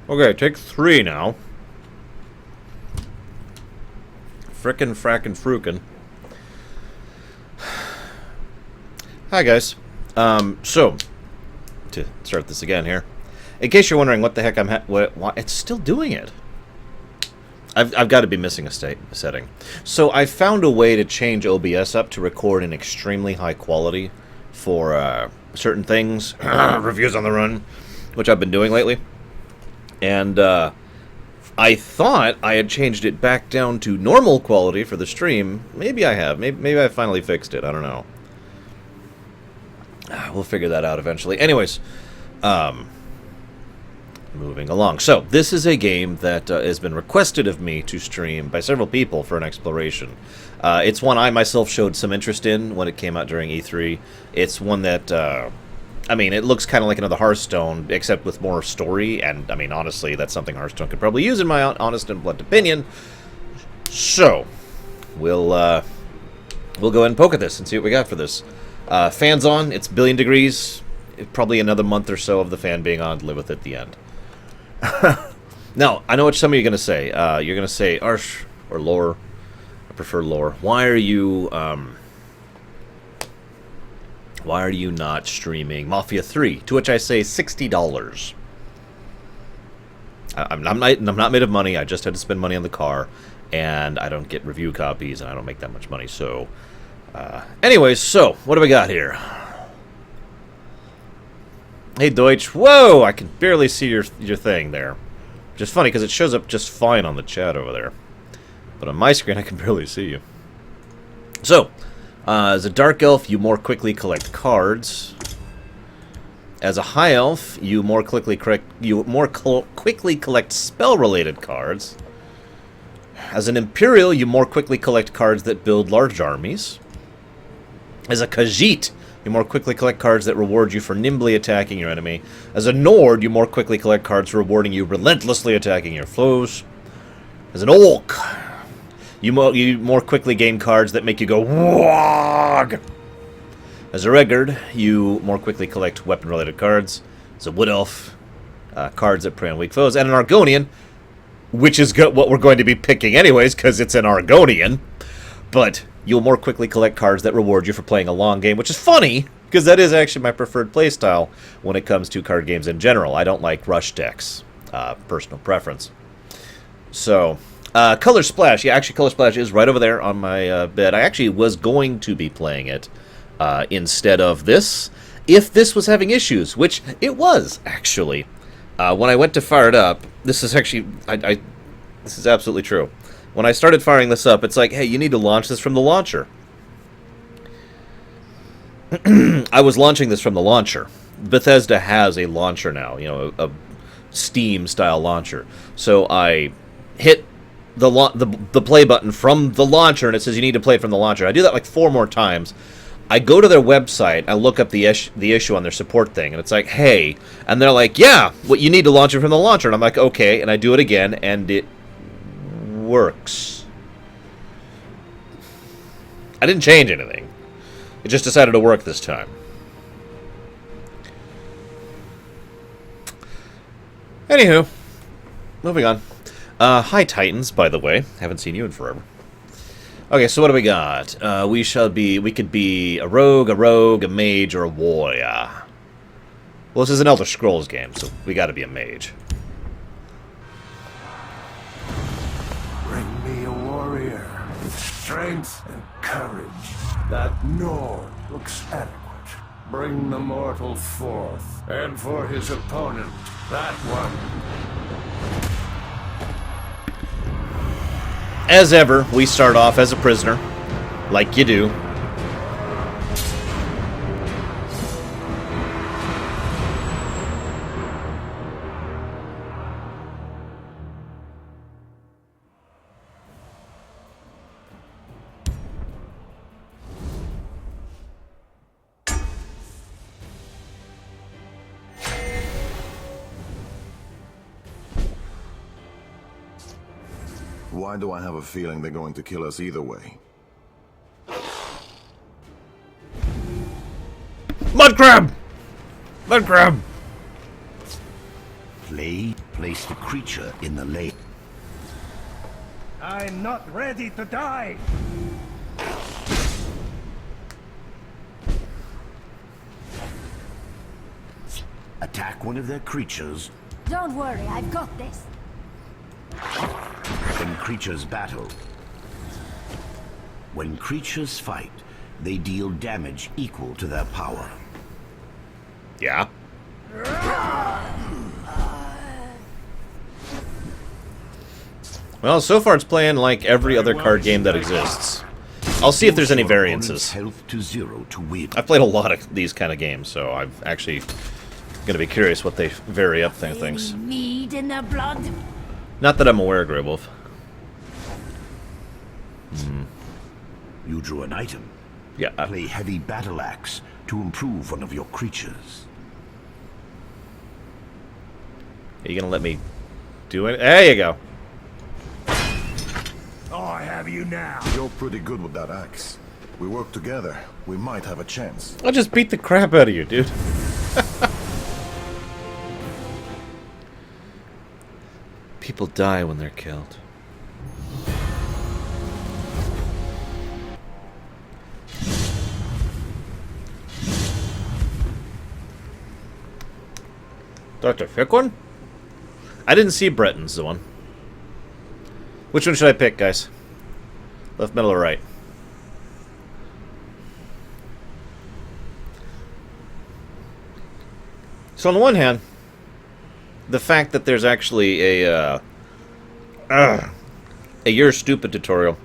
Okay, take 3 now. Frickin' frackin' frukin'. Hi, guys. So, to start this again here, in case you're wondering what the heck why it's still doing it. I've got to be missing a setting. So I found a way to change OBS up to record in extremely high quality for certain things, reviews on the run, which I've been doing lately. And I thought I had changed it back down to normal quality for the stream. Maybe I have. Maybe I finally fixed it. I don't know. We'll figure that out eventually. Anyways, moving along. So, this is a game that has been requested of me to stream by several people for an exploration. It's one I myself showed some interest in when it came out during E3. It's one that, I mean, it looks kind of like another Hearthstone, except with more story, and, I mean, honestly, that's something Hearthstone could probably use in my honest and blunt opinion. So, we'll go ahead and poke at this and see what we got for this. Fan's on, it's billion degrees, probably another month or so of the fan being on to live with it at the end. Now, I know what some of you are going to say. You're going to say, Arsh, or Lore. I prefer Lore. Why are you not streaming Mafia 3? To which I say $60. I'm not made of money. I just had to spend money on the car, and I don't get review copies, and I don't make that much money. So, anyways, so what do we got here? Hey, Deutsch. Whoa! I can barely see your thing there. Which is funny, because it shows up just fine on the chat over there. But on my screen, I can barely see you. So, as a Dark Elf, you more quickly collect cards. As a High Elf, you more quickly collect spell-related cards. As an Imperial, you more quickly collect cards that build large armies. As a Khajiit, you more quickly collect cards that reward you for nimbly attacking your enemy. As a Nord, you more quickly collect cards rewarding you relentlessly attacking your foes. As an Orc, you more quickly gain cards that make you go Wog! As a Regard, you more quickly collect weapon-related cards. As a Wood Elf, cards that prey on weak foes. And an Argonian, which is what we're going to be picking anyways, because it's an Argonian. But you'll more quickly collect cards that reward you for playing a long game, which is funny, because that is actually my preferred playstyle when it comes to card games in general. I don't like rush decks. Personal preference. So, Color Splash. Yeah, actually, Color Splash is right over there on my bed. I actually was going to be playing it instead of this, if this was having issues, which it was, actually. When I went to fire it up, this is actually... this is absolutely true. When I started firing this up, it's like, hey, you need to launch this from the launcher. I was launching this from the launcher. Bethesda has a launcher now, you know, a Steam-style launcher. So I hit the play button from the launcher, and it says you need to play it from the launcher. I do that like 4 more times. I go to their website, I look up the issue on their support thing, and it's like, hey, and they're like, yeah, well, you need to launch it from the launcher. And I'm like, okay, and I do it again, and it works. I didn't change anything. It just decided to work this time. Anywho, moving on. Hi, Titans, by the way. Haven't seen you in forever. Okay, so what do we got? We could be a rogue, a mage, or a warrior. Well, this is an Elder Scrolls game, so we gotta be a mage. Bring me a warrior with strength and courage. That Nord looks adequate. Bring the mortal forth, and for his opponent, that one. As ever, we start off as a prisoner, like you do. Why do I have a feeling they're going to kill us either way? Mud crab! Mud crab! Place the creature in the lane. I'm not ready to die. Attack one of their creatures. Don't worry, I've got this. When creatures battle. When creatures fight, they deal damage equal to their power. Yeah. Well, so far it's playing like every other card game that exists. I'll see if there's any Your variances. opponent's health to 0 to win. I've played a lot of these kind of games, so I'm actually going to be curious what they vary up things. Any mead in the blood? Not that I'm aware, Grey Wolf. You drew an item. Yeah. Play heavy battle axe to improve one of your creatures. Are you going to let me do it? There you go. I have you now. You're pretty good with that axe. We work together, we might have a chance. I'll just beat the crap out of you, dude. People die when they're killed. Dr. Fickwan? I didn't see Breton's the one. Which one should I pick, guys? Left, middle, or right? So on the one hand, the fact that there's actually a You're Stupid tutorial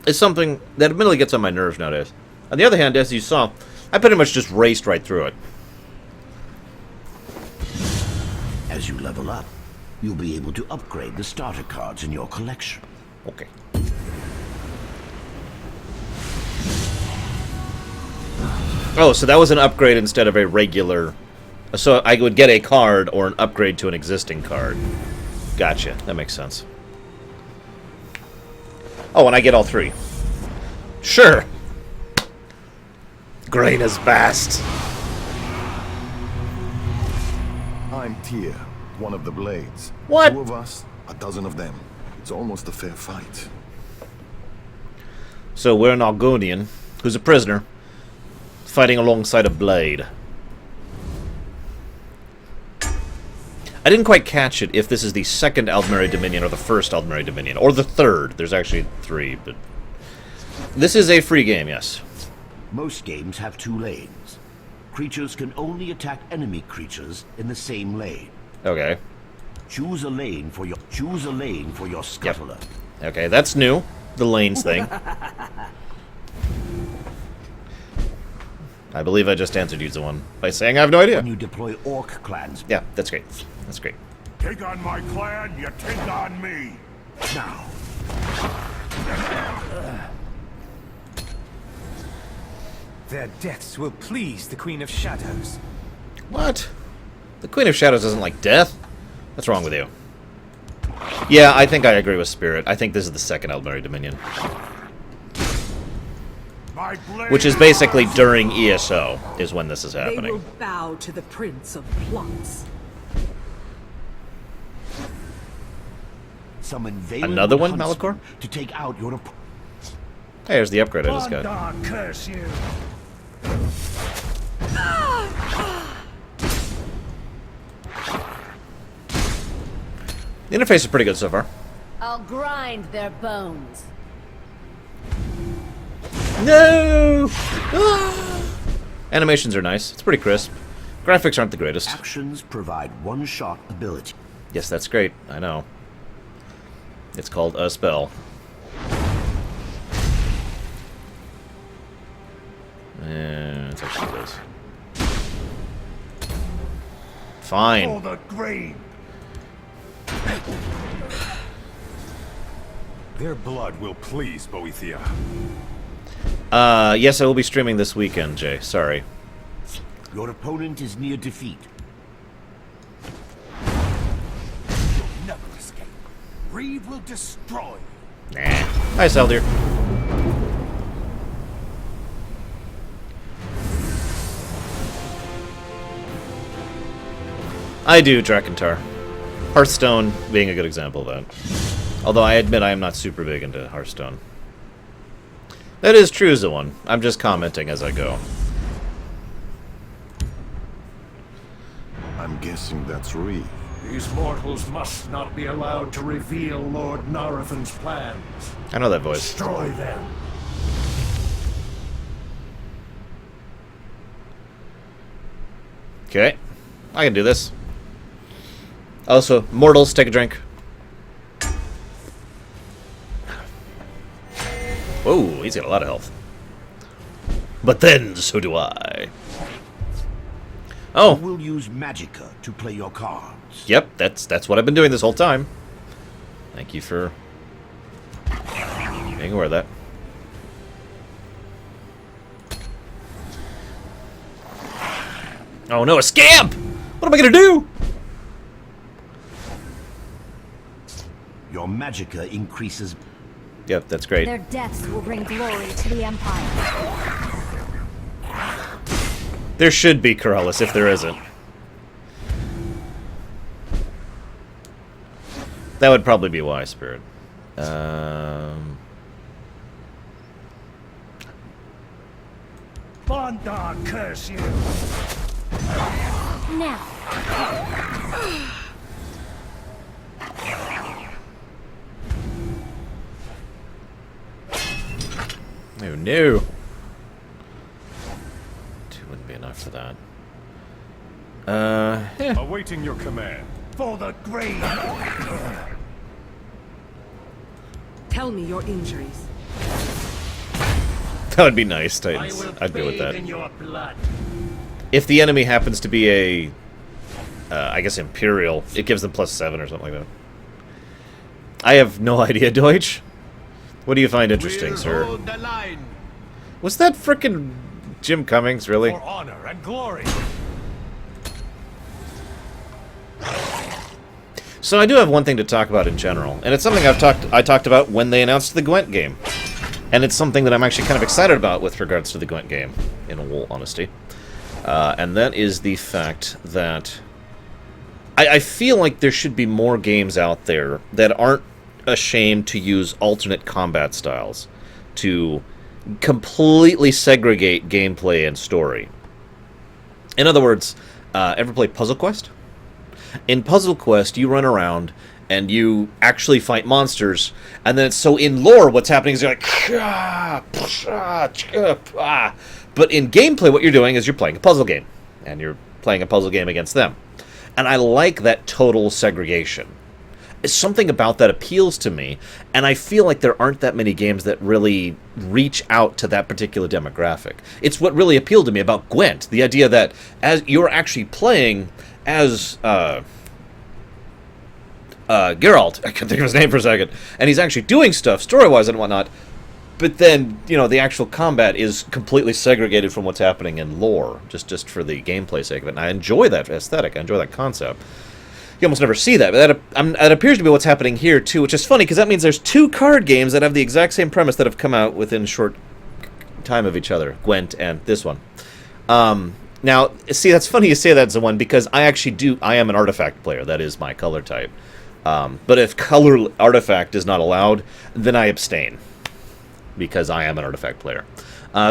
is something that admittedly gets on my nerves nowadays. On the other hand, as you saw, I pretty much just raced right through it. As you level up, you'll be able to upgrade the starter cards in your collection. Okay. Oh, so that was an upgrade instead of a regular... So I would get a card or an upgrade to an existing card. Gotcha. That makes sense. Oh, and I get all three. Sure. Grain is best. I'm Tyr, one of the Blades. What? 2 of us, a dozen of them. It's almost a fair fight. So we're an Argonian, who's a prisoner, fighting alongside a Blade. I didn't quite catch it if this is the second Aldmeri Dominion or the first Aldmeri Dominion, or the third. There's actually 3, but... This is a free game, yes. Most games have 2 lanes. Creatures can only attack enemy creatures in the same lane. Okay. Choose a lane for your scuttler. Okay, that's new. The lanes thing. I believe I just answered you the one by saying I have no idea. When you deploy orc clans. Yeah, that's great. That's great. Take on my clan, you take on me. Now, Their deaths will please the Queen of Shadows. What? The Queen of Shadows doesn't like death? What's wrong with you? Yeah, I think I agree with Spirit. I think this is the second Aldmeri Dominion. My blade. Which is basically during ESO, is when this is They happening. will bow to the Prince of Plots. summon Valen Another one, Huntsman Malachor? to take out your Hey, there's the upgrade I just got. Bondar, curse you. The interface is pretty good so far. I'll grind their bones. No! Ah! Animations are nice. It's pretty crisp. Graphics aren't the greatest. actions provide one-shot ability. Yes, that's great. I know. It's called a spell. It's actually this. For Fine. the grave. Their blood will please Boethia. Yes, I will be streaming this weekend, Jay. Sorry. Your opponent is near defeat. Never escape. Reeve will destroy you. Nah. Hi, Seldir. I do, Drakentar. Hearthstone being a good example of that. Although I admit I am not super big into Hearthstone. That is true, Zoan. I'm just commenting as I go. I'm guessing that's Ree. These mortals must not be allowed to reveal Lord Narathan's plans. I know that voice. Destroy them. Okay. I can do this. Also, mortals, take a drink. Whoa, he's got a lot of health. But then, so do I. Oh, We'll use Magicka to play your cards. yep, that's what I've been doing this whole time. Thank you for being aware of that. Oh no, a scamp! What am I gonna do? Your Magicka increases. Yep, that's great. Their deaths will bring glory to the Empire. There should be Corellis if there isn't. That would probably be why, Spirit. Bondar, curse you! Now, Oh no. Two wouldn't be enough for that. Yeah. Awaiting your command. For the grave! Tell me your injuries. That would be nice, I Titans. will I'd go with bathe that. in your blood. If the enemy happens to be a, I guess Imperial, it gives them +7 or something like that. I have no idea, Deutsch. What do you find interesting, sir? the line Was that frickin' Jim Cummings, really? for honor and glory. So I do have one thing to talk about in general, and it's something I talked about when they announced the Gwent game. And it's something that I'm actually kind of excited about with regards to the Gwent game, in all honesty. And that is the fact that I feel like there should be more games out there that aren't ashamed to use alternate combat styles to completely segregate gameplay and story. In other words, ever play Puzzle Quest? In Puzzle Quest, you run around and you actually fight monsters, and then so in lore, what's happening is you're like, but in gameplay, what you're doing is you're playing a puzzle game, and you're playing a puzzle game against them. And I like that total segregation. Something about that appeals to me, and I feel like there aren't that many games that really reach out to that particular demographic. It's what really appealed to me about Gwent, the idea that as you're actually playing as Geralt, I can't think of his name for a second, and he's actually doing stuff story-wise and whatnot, but then, you know, the actual combat is completely segregated from what's happening in lore, just for the gameplay sake of it, and I enjoy that aesthetic, I enjoy that concept. You almost never see that, but that appears to be what's happening here, too, which is funny, because that means there's two card games that have the exact same premise that have come out within short time of each other, Gwent and this one. Now, see, that's funny you say that's the one, because I am an artifact player, that is my color type. But if color artifact is not allowed, then I abstain, because I am an artifact player.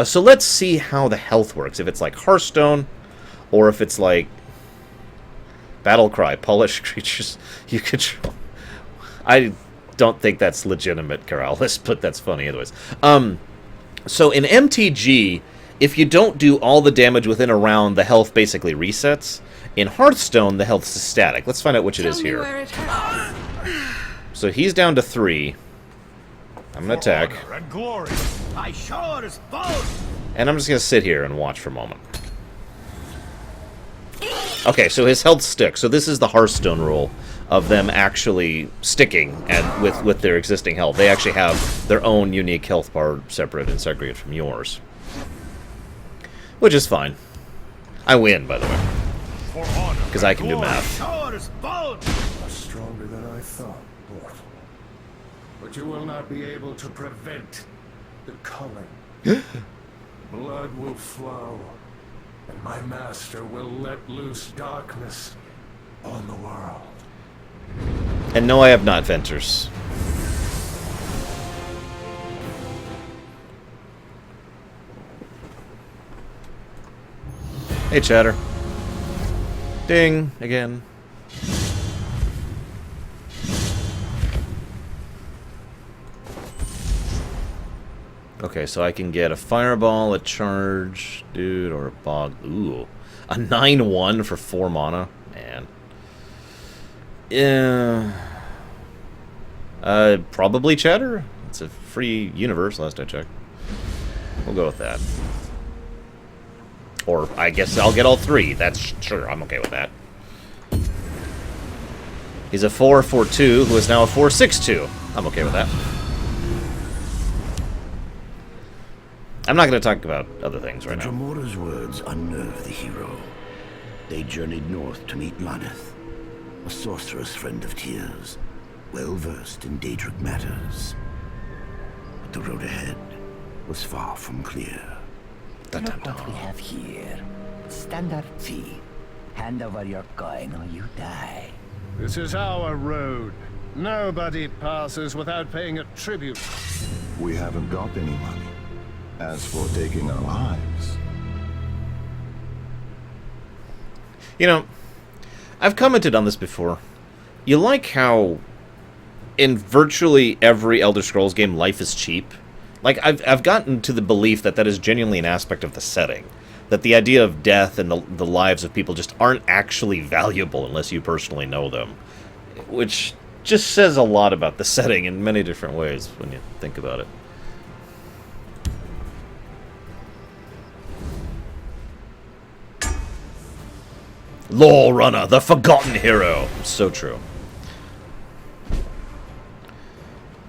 So let's see how the health works, if it's like Hearthstone, or if it's like Battlecry, Polish creatures you control. I don't think that's legitimate, Corellis, but that's funny anyways. So in MTG, if you don't do all the damage within a round, the health basically resets. In Hearthstone, the health's static. Let's find out which it is here. Where it hurts. So he's down to 3. I'm going to attack. Honor and glory. I sure is both. And I'm just going to sit here and watch for a moment. Okay, so his health sticks. So this is the Hearthstone rule of them actually sticking and with their existing health. They actually have their own unique health bar separate and segregated from yours. Which is fine. I win, by the way. For honor Because I can do math. Sure is both. Stronger than I thought, mortal. But you will not be able to prevent the culling. Blood will flow, and my master will let loose darkness on the world. And no, I have not, Venters. Hey, Chatter. Ding, again. Okay, so I can get a fireball, a charge, dude, or a bog. Ooh. A 9-1 for 4 mana? Man. Yeah. Probably Chatter. It's a free universe, last I checked. We'll go with that. Or I guess I'll get all 3. That's sure, I'm okay with that. He's a 4/4/2 who is now a 4/6/2. I'm okay with that. I'm not going to talk about other things right now. Dramora's words unnerved the hero. They journeyed north to meet Laneth, a sorceress friend of Tyr's, well-versed in Daedric matters. But the road ahead was far from clear. Look what we have here. Standard fee. Hand over your coin or you die. This is our road. Nobody passes without paying a tribute. We haven't got any money. As for taking our lives... You know, I've commented on this before. You like how in virtually every Elder Scrolls game, life is cheap? Like, I've gotten to the belief that that is genuinely an aspect of the setting. That the idea of death and the lives of people just aren't actually valuable unless you personally know them. Which just says a lot about the setting in many different ways when you think about it. Lore Runner, the forgotten hero. So true.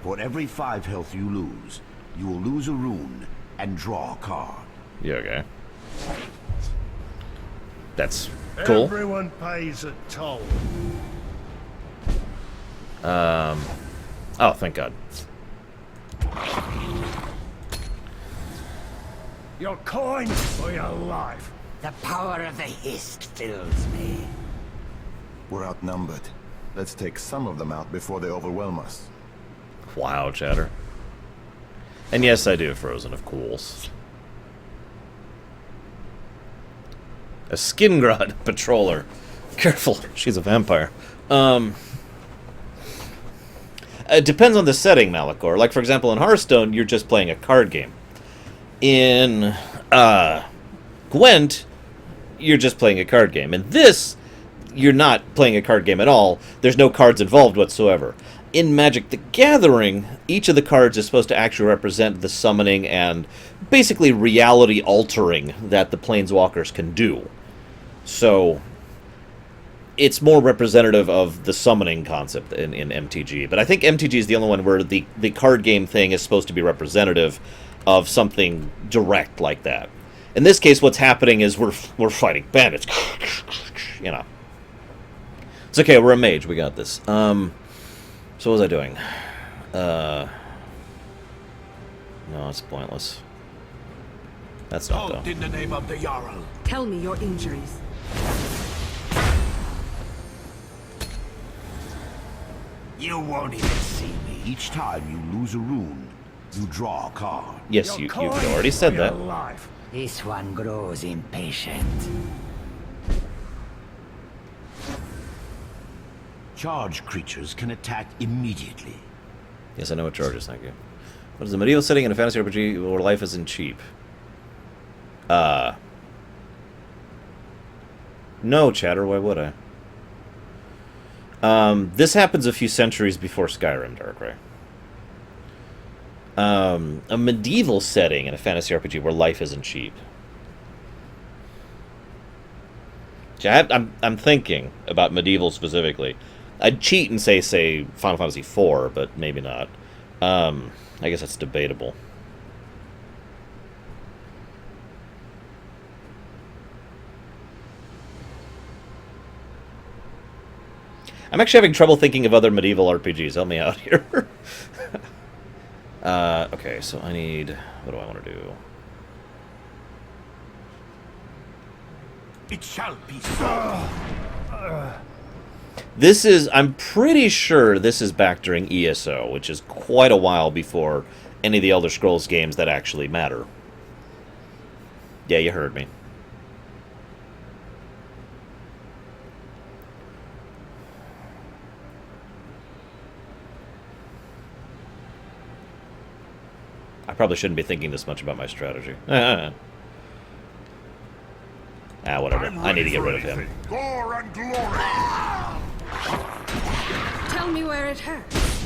For every 5 health you will lose a rune and draw a card. Yeah, okay. That's cool. Everyone pays a toll. Oh, thank God. Your coin or your life. The power of the Hist fills me. We're outnumbered. Let's take some of them out before they overwhelm us. Wow, Chatter. And yes, I do have Frozen of Cools. A Skingrod patroller. Careful, she's a vampire. It depends on the setting, Malachor. Like, for example, in Hearthstone, you're just playing a card game. In, Gwent, you're just playing a card game. In this, you're not playing a card game at all. There's no cards involved whatsoever. In Magic the Gathering, each of the cards is supposed to actually represent the summoning and basically reality altering that the Planeswalkers can do. So, it's more representative of the summoning concept in MTG. But I think MTG is the only one where the card game thing is supposed to be representative of something direct like that. In this case, what's happening is we're fighting bandits. You know. It's okay, we're a mage, we got this. So what was I doing? No, it's pointless. That's not, though. In the name of the Jarl. Tell me your injuries. You won't even see me. Each time you lose a rune, you draw a card. Yes, you've already said that. This one grows impatient. Charged creatures can attack immediately. Yes, I know what charges, thank you. What is the medieval setting in a fantasy RPG where life isn't cheap? No, Chatter, why would I? This happens a few centuries before Skyrim, Darkrai. A medieval setting in a fantasy RPG where life isn't cheap. I'm thinking about medieval specifically. I'd cheat and say Final Fantasy IV, but maybe not. I guess that's debatable. I'm actually having trouble thinking of other medieval RPGs. Help me out here. Okay, so I need... What do I want to do? It shall be so. This is, I'm pretty sure this is back during ESO, which is quite a while before any of the Elder Scrolls games that actually matter. Yeah, you heard me. I probably shouldn't be thinking this much about my strategy. Whatever. I need to get rid of him. Gore and glory! Tell me where it hurts.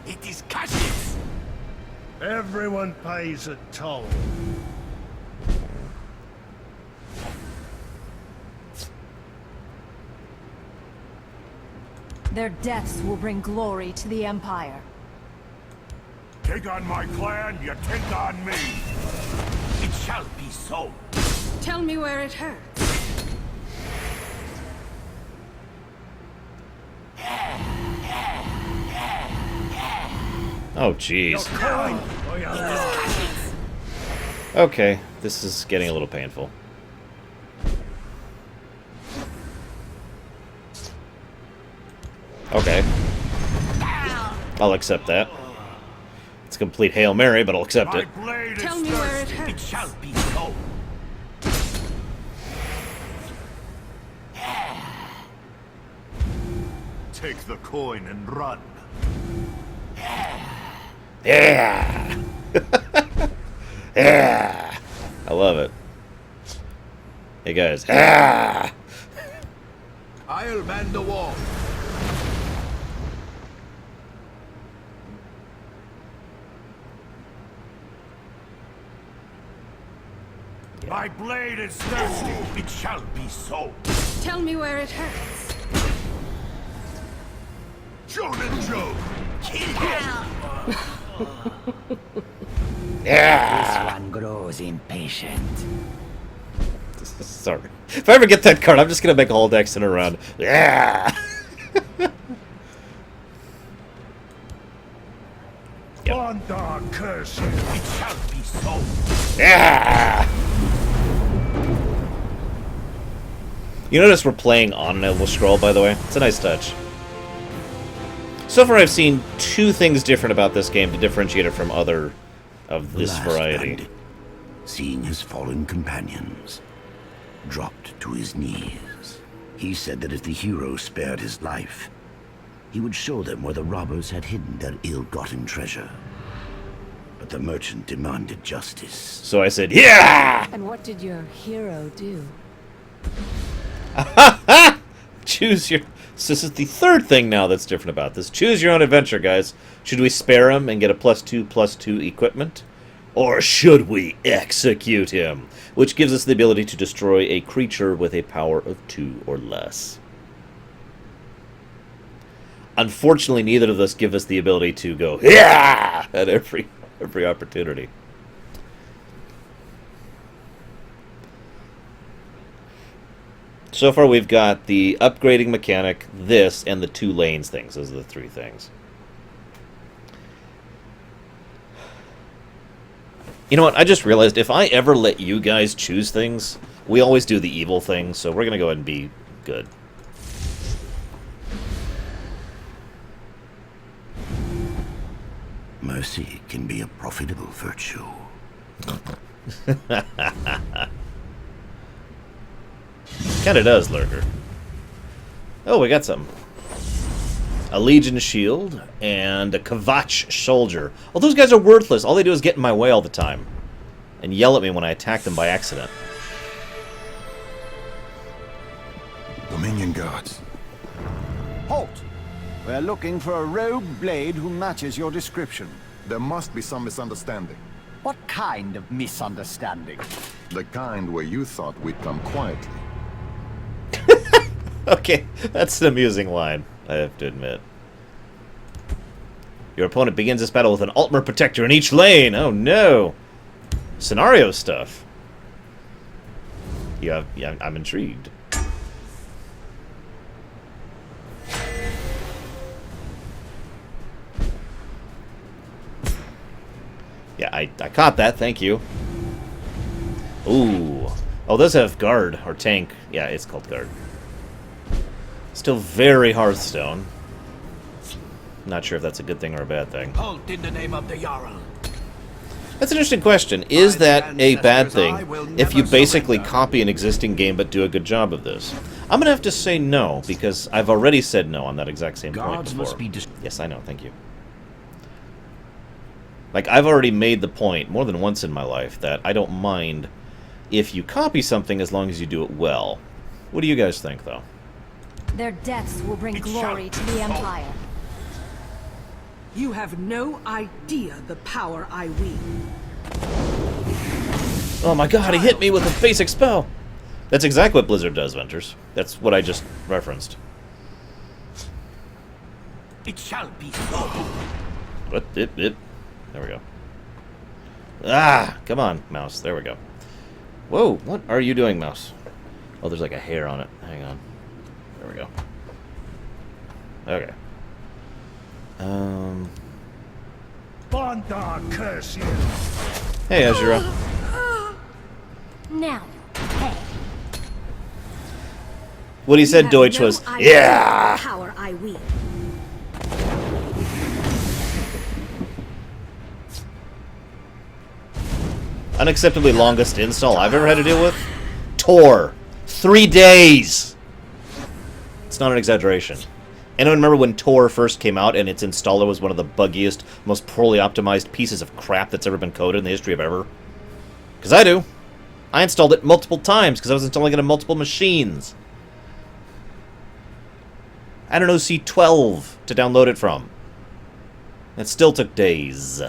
It is Cassius! Everyone pays a toll. Their deaths will bring glory to the Empire. Take on my clan, you take on me. It shall be so. Tell me where it hurts. Oh, jeez. Okay, this is getting a little painful. Okay. I'll accept that. It's a complete Hail Mary, but I'll accept it. Tell me where it hurts. It shall be so. Take the coin and run. Yeah! Yeah! I love it. Hey guys. Ah! I'll man the wall. My blade is thirsty. It shall be so. Tell me where it hurts. Shonen Joe. Yeah! This one grows impatient. Sorry. If I ever get that card, I'm just gonna make a whole deck center around. Yeah! Bondar curse you. It shall be so. Yeah! You notice we're playing on an Elder Scroll, by the way? It's a nice touch. So far I've seen two things different about this game to differentiate it from other of The this last variety. bandit, seeing his fallen companions, dropped to his knees. He said that if the hero spared his life, he would show them where the robbers had hidden their ill-gotten treasure. But the merchant demanded justice. So I said, yeah! And what did your hero do? Choose your... So this is the third thing now that's different about this. Choose your own adventure, guys. Should we spare him and get a +2/+2 equipment? Or should we execute him? Which gives us the ability to destroy a creature with a power of 2 or less. Unfortunately, neither of us give us the ability to go, yeah! At every opportunity. So far we've got the upgrading mechanic, this, and the 2 lanes things. Those are the 3 things. You know what? I just realized if I ever let you guys choose things, we always do the evil thing, so we're going to go ahead and be good. Mercy can be a profitable virtue. Kinda does, Lurker. Oh, we got something. A Legion Shield and a Kvatch Soldier. Oh, those guys are worthless. All they do is get in my way all the time. And yell at me when I attack them by accident. Dominion guards. Halt! We're looking for a rogue blade who matches your description. There must be some misunderstanding. What kind of misunderstanding? The kind where you thought we'd come quietly. Okay, that's an amusing line, I have to admit. Your opponent begins this battle with an Altmer Protector in each lane. Oh no! Scenario stuff. Yeah, I'm intrigued. Yeah, I caught that, thank you. Ooh. Oh, those have guard, or tank. Yeah, it's called guard. Still very Hearthstone. Not sure if that's a good thing or a bad thing. Halt in the name of the Jarl. That's an interesting question. Is that a bad thing if you basically copy an existing game but do a good job of this? I'm gonna have to say no, because I've already said no on that exact same point Gods must before. be Yes, I know, thank you. Like, I've already made the point more than once in my life that I don't mind if you copy something as long as you do it well. What do you guys think, though? Their deaths will bring glory to the Empire. You have no idea the power I wield. Oh my god, he hit me with a basic spell! That's exactly what Blizzard does, Ventures. That's what I just referenced. It shall be so. What? There we go. Ah! Come on, mouse. There we go. Whoa, what are you doing, mouse? Oh, there's like a hair on it. Hang on. There we go. Okay. Bondar, curse you! Hey, Azura. Now, hey. What he said, You have Deutsch, no was, idea yeah! the power I wield. Unacceptably longest install I've ever had to deal with? Tor. 3 days! It's not an exaggeration. Anyone remember when Tor first came out and its installer was one of the buggiest, most poorly optimized pieces of crap that's ever been coded in the history of ever? Because I do. I installed it multiple times because I was installing it on multiple machines. I had an OC12 to download it from. It still took days.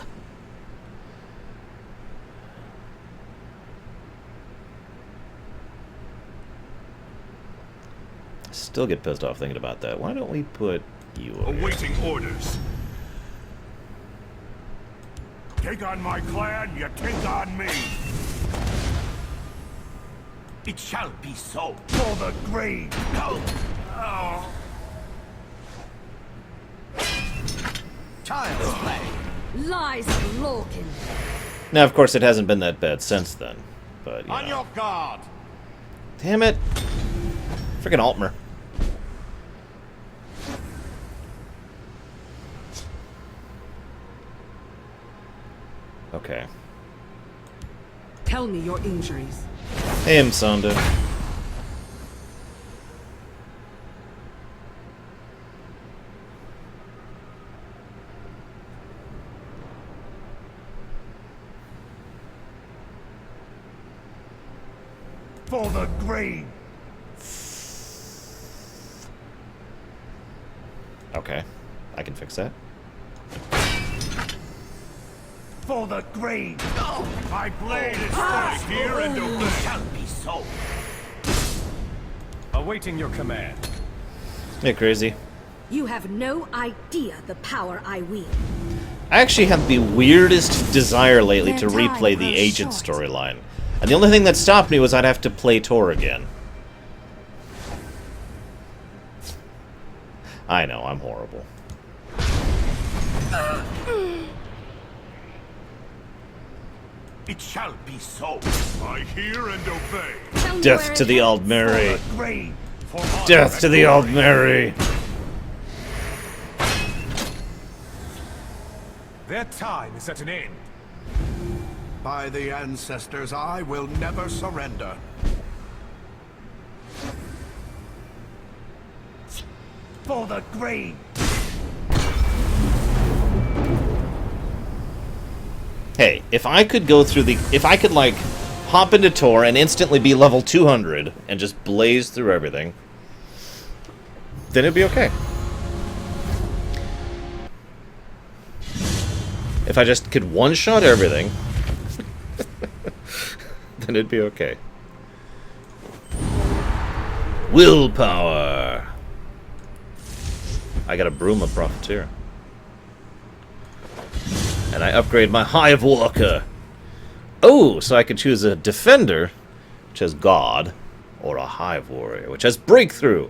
Still get pissed off thinking about that. Why don't we put you over here? Awaiting orders. Take on my clan, you take on me. It shall be so. For the grave. No. Oh. Child's play. Lies of Lorkin. Now, of course, it hasn't been that bad since then. But, you On know. your guard. Damn it. Freaking Altmer. Okay. Tell me your injuries. Hey, Msanda. For the grave. Okay. I can fix that. For the grave. My blade is fully here and It obey. shall be so. Awaiting your command. Hey, crazy. You have no idea the power I wield. I actually have the weirdest desire lately to Their time replay the grows Agent short. storyline. And the only thing that stopped me was I'd have to play Tor again. I know, I'm horrible. It shall be so. I hear and obey. Tell me Death where to it the hurts. Old Mary. Grave. For honor Death to and the Old glory. Mary. Their time is at an end. By the ancestors, I will never surrender. For the grave. Hey, if I could go through the... If I could, like, hop into Tor and instantly be level 200 and just blaze through everything, then it'd be okay. If I just could one-shot everything, then it'd be okay. Willpower! I got a Broom of Profiteer. And I upgrade my Hive Walker. Oh, so I could choose a Defender, which has God, or a Hive Warrior, which has Breakthrough,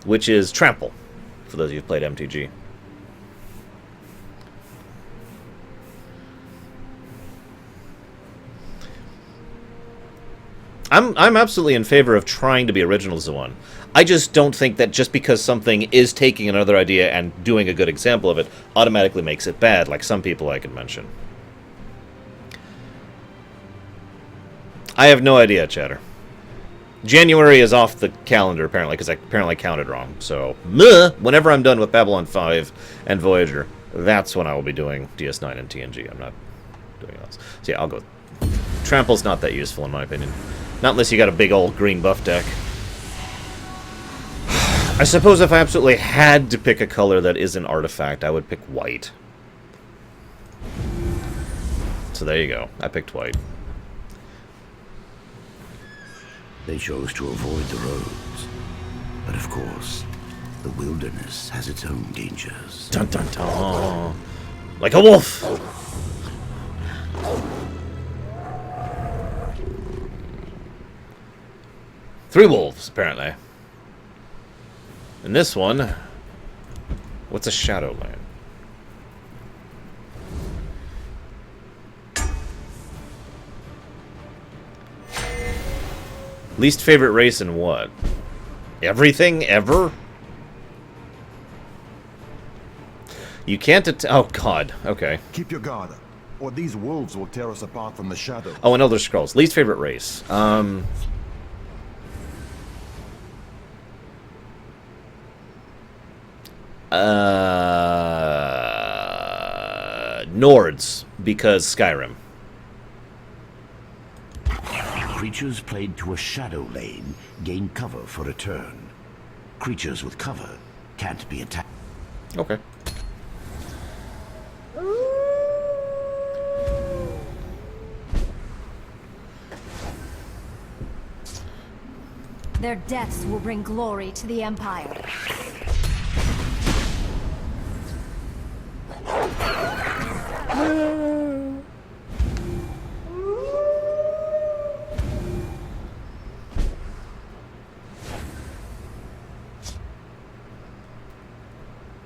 which is Trample, for those of you who've played MTG. I'm absolutely in favor of trying to be original as one. I just don't think that just because something is taking another idea and doing a good example of it automatically makes it bad, like some people I could mention. I have no idea, Chatter. January is off the calendar, apparently, because I apparently counted wrong. So, whenever I'm done with Babylon 5 and Voyager, that's when I will be doing DS9 and TNG. I'm not doing else. So yeah, I'll go. Trample's not that useful, in my opinion. Not unless you got a big old green buff deck. I suppose if I absolutely had to pick a color that is an artifact, I would pick white. So there you go. I picked white. They chose to avoid the roads. But of course, the wilderness has its own dangers. Dun dun dun. Like a wolf! Three wolves, apparently. And this one... What's a Shadowland? Least favorite race in what? Everything? Ever? You can't oh, God. Okay. Keep your guard up, or these wolves will tear us apart from the shadows. Oh, and Elder Scrolls. Least favorite race. Nords, because Skyrim. Creatures played to a shadow lane gain cover for a turn. Creatures with cover can't be attacked. Okay. Their deaths will bring glory to the Empire.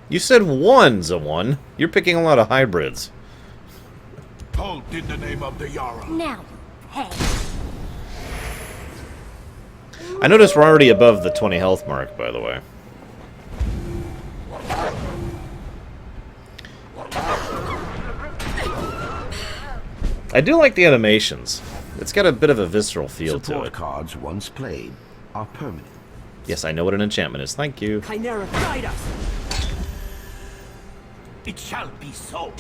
You said one's a one. You're picking a lot of hybrids. Halt in the name of the Yara. Now, hey. I noticed we're already above the 20 health mark, by the way. I do like the animations. It's got a bit of a visceral feel to Support it. cards once played are permanent. Yes, I know what an enchantment is. Thank you. Chimera, guide us! It shall be so.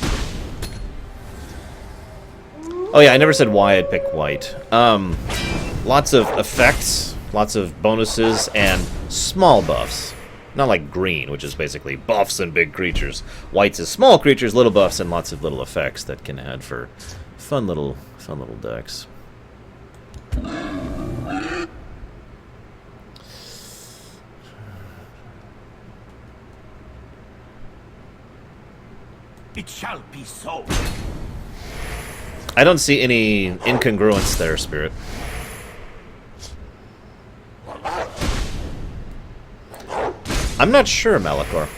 Oh yeah, I never said why I'd pick white. Lots of effects, lots of bonuses, and small buffs. Not like green, which is basically buffs and big creatures. White's is small creatures, little buffs, and lots of little effects that can add for fun little decks. It shall be so. I don't see any incongruence there, Spirit. I'm not sure, Malachor.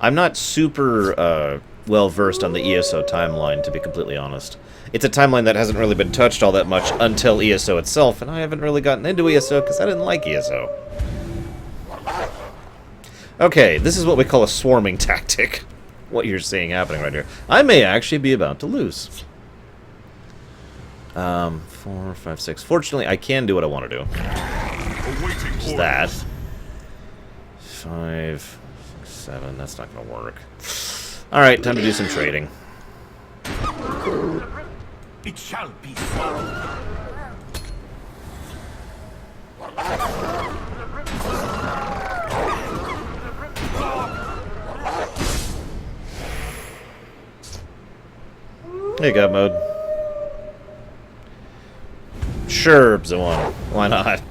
I'm not super well versed on the ESO timeline, to be completely honest. It's a timeline that hasn't really been touched all that much until ESO itself, and I haven't really gotten into ESO because I didn't like ESO. Okay, this is what we call a swarming tactic. What you're seeing happening right here. I may actually be about to lose. 4, 5, 6. Fortunately, I can do what I want to do. Which is that. 5, 6, 7. That's not going to work. Alright, time to do some trading. It shall be so. Hey, God mode. Sure, Bzoan. Why not?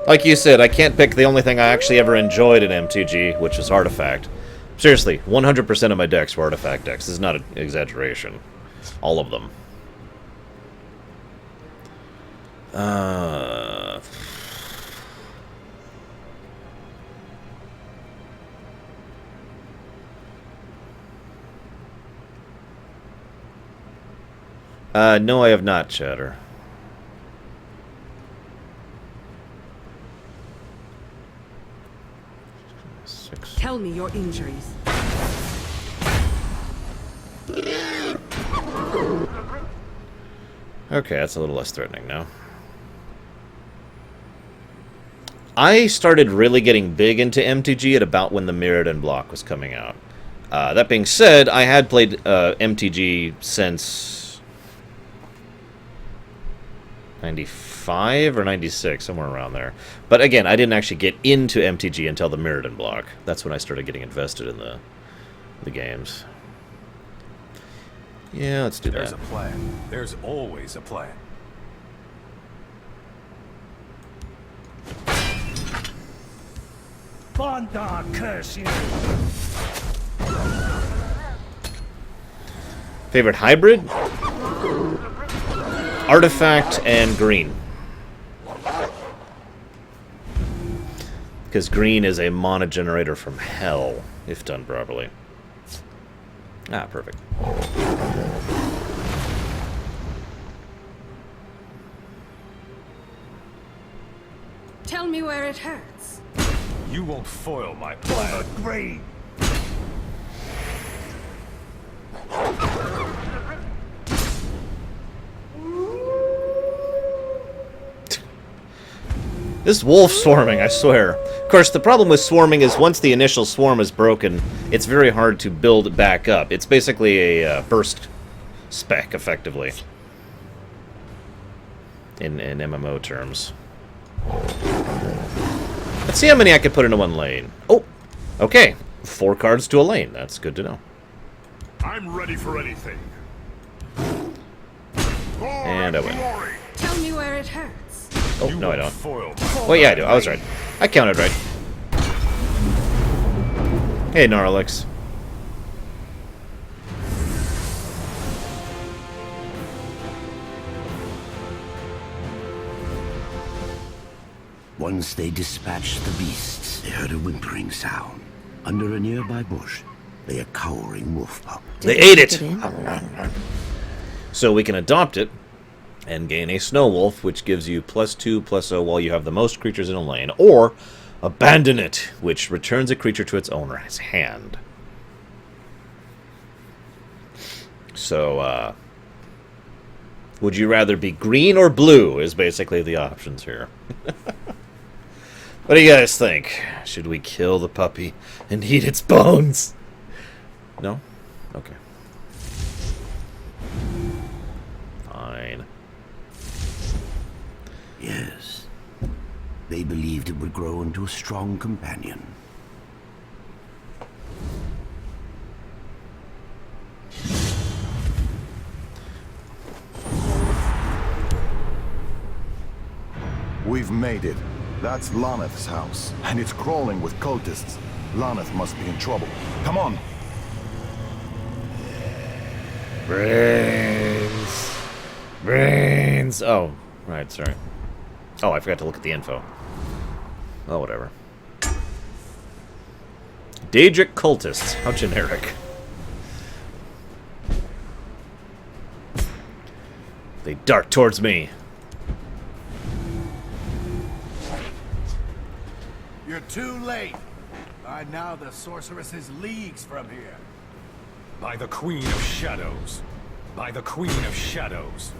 Like you said, I can't pick the only thing I actually ever enjoyed in MTG, which is Artifact. Seriously, 100% of my decks were Artifact decks. This is not an exaggeration. All of them. No, I have not, Chatter. 6. Tell me your injuries. Okay, that's a little less threatening now. I started really getting big into MTG at about when the Mirrodin block was coming out. That being said, I had played MTG since 95 or 96, somewhere around there. But again, I didn't actually get into MTG until the Mirrodin block. That's when I started getting invested in the games. Yeah, let's do that. There's a plan. There's always a plan. Bondar, curse you! Favorite hybrid? Artifact and green. Because green is a mana generator from hell, if done properly. Ah, perfect. Tell me where it hurts. You won't foil my plan. Great! This wolf swarming, I swear. Of course, the problem with swarming is once the initial swarm is broken, it's very hard to build back up. It's basically a burst spec, effectively. In MMO terms. Let's see how many I can put into one lane. Oh, okay. 4 cards to a lane. That's good to know. I'm ready for anything. And I win. Tell me where it hurts. Oh, no I don't. Foil. Well, yeah, I do. I was right. I counted right. Hey, Gnarlix. Once they dispatched the beasts, they heard a whimpering sound. Under a nearby bush lay a cowering wolf pup. They ate it! So we can adopt it and gain a snow wolf, which gives you +2/+0 while you have the most creatures in a lane, or abandon it, which returns a creature to its owner's hand. So, would you rather be green or blue is basically the options here. What do you guys think? Should we kill the puppy and eat its bones? No? Okay. Fine. Yes. They believed it would grow into a strong companion. We've made it. That's Laneth's house, and it's crawling with cultists. Laneth must be in trouble. Come on! Brains. Brains. Oh, right, sorry. Oh, I forgot to look at the info. Oh, whatever. Daedric cultists. How generic. They dart towards me. You're too late. By now the sorceress is leagues from here. By the Queen of Shadows. By the Queen of Shadows.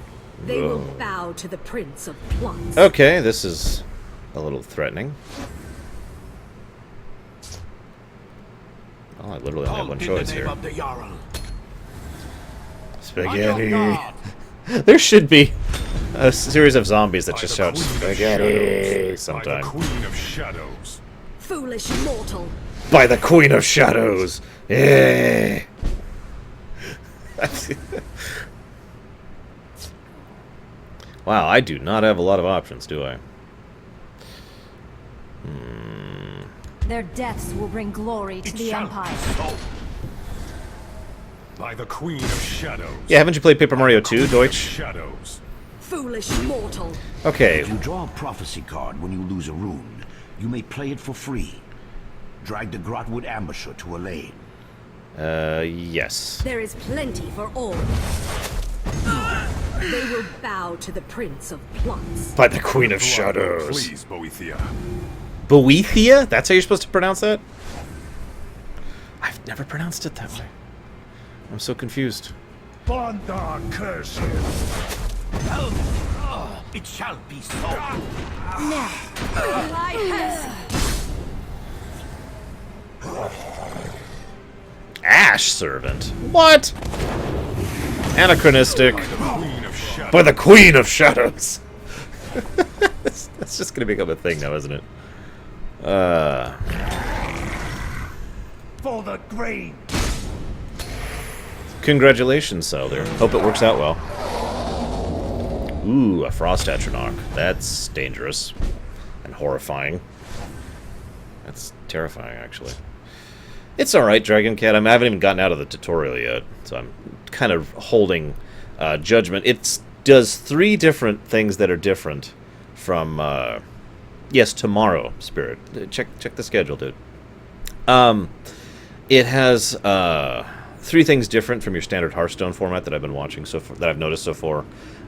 They will bow to the Prince of Plots. Okay, this is a little threatening. Oh, I literally only have one choice here. Spaghetti. There should be a series of zombies that just shout spaghetti sometime. By the Queen of Shadows. Foolish mortal. By the Queen of Shadows. Yeah. Wow, I do not have a lot of options, do I? Their deaths will bring glory to the Empire. By the Queen of Shadows. Yeah, haven't you played Paper Mario 2, Deutsch? Shadows. Foolish mortal. Okay. If you draw a prophecy card when you lose a rune, you may play it for free. Drag the Grotwood Ambusher to a lane. Yes. There is plenty for all. They will bow to the Prince of Plots. By the Queen of Shadows. Please, Boethia. Boethia? That's how you're supposed to pronounce that? I've never pronounced it that way. I'm so confused. Bondar curse you! It shall be so. Lie hest. Ash Servant? What? Anachronistic. By the Queen of Shadows. That's just gonna become a thing now, isn't it? For the green! Congratulations, Souther. Hope it works out well. Ooh, a Frost Atronach. That's dangerous. And horrifying. That's terrifying, actually. It's alright, Dragon Cat. I haven't even gotten out of the tutorial yet, so I'm kind of holding judgment. It does 3 different things that are different from, yes, tomorrow, Spirit. Check the schedule, dude. It has 3 things different from your standard Hearthstone format that I've been watching so far, that I've noticed so far.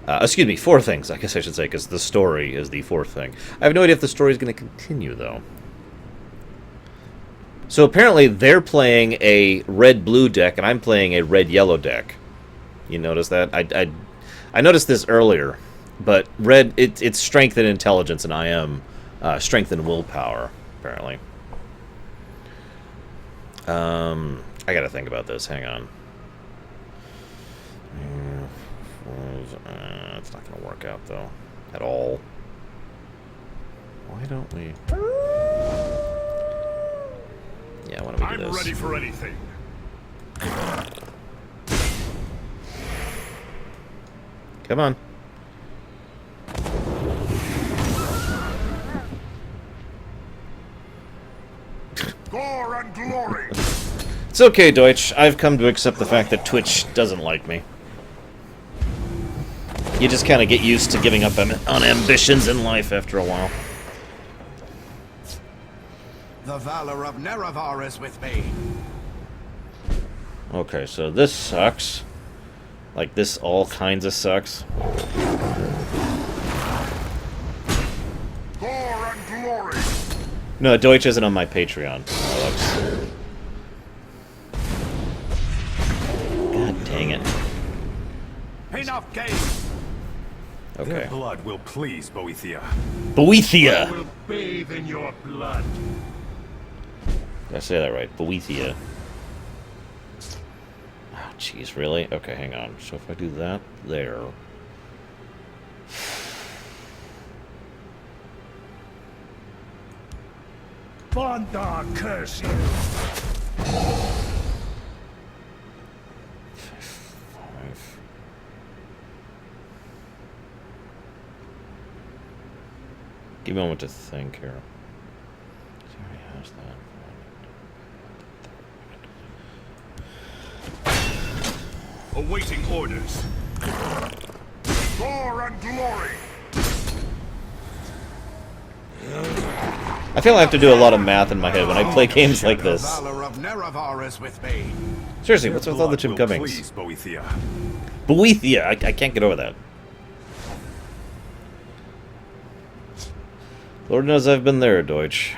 Excuse me, 4 things, I guess I should say, because the story is the 4th thing. I have no idea if the story is going to continue, though. So apparently they're playing a red-blue deck, and I'm playing a red-yellow deck. You notice that? I noticed this earlier, but red, it's strength and intelligence, and I am strength and willpower, apparently. I gotta think about this. Hang on. It's not gonna work out, though. At all. Why don't we... Yeah, why don't we do this? I'm ready for anything. Come on. Gore and glory! It's okay, Deutsch. I've come to accept the fact that Twitch doesn't like me. You just kind of get used to giving up on ambitions in life after a while. The valor of Nerevar is with me. Okay, so this sucks. Like, this all kinds of sucks. Gore and glory! No, Deutsch isn't on my Patreon, Alex. God dang it. Enough game. Okay. Their blood will please Boethia. Boethia! I will bathe in your blood. Did I say that right? Boethia. Oh, jeez, really? Okay, hang on. So if I do that there... Bondar curse you! 5. Give me a moment to think here. He already has that. Awaiting orders. Gore and glory! I feel I have to do a lot of math in my head when I play games like this. The valor of Nerevar is with me. Seriously, what's with all the Jim Cummings? Please Boethia. Boethia! I can't get over that. Lord knows I've been there, Deutsch.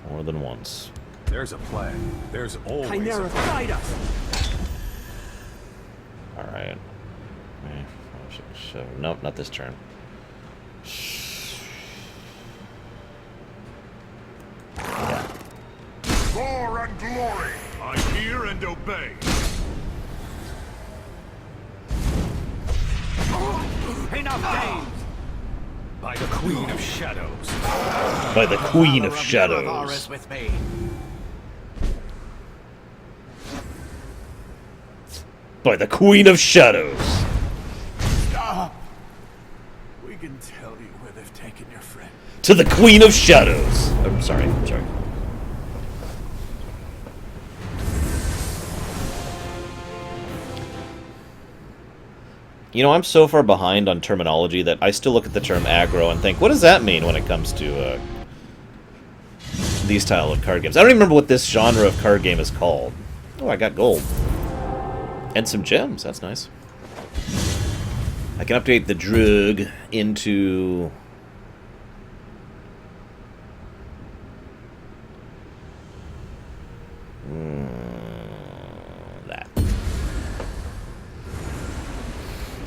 More than once. There's a plan. There's always Chimera, a plan. guide us! Alright. 5, 6, 7. Nope, not this turn. Gore and glory! I hear and obey. Enough games. By the Queen of Shadows. By the Queen of Nerevar Shadows. is with me. By the Queen of Shadows. We can tell you where they've taken your friend. To the Queen of Shadows. I'm sorry, I'm sorry. You know, I'm so far behind on terminology that I still look at the term aggro and think, what does that mean when it comes to these style of card games? I don't even remember what this genre of card game is called. Oh, I got gold. And some gems, that's nice. I can update the Drug into...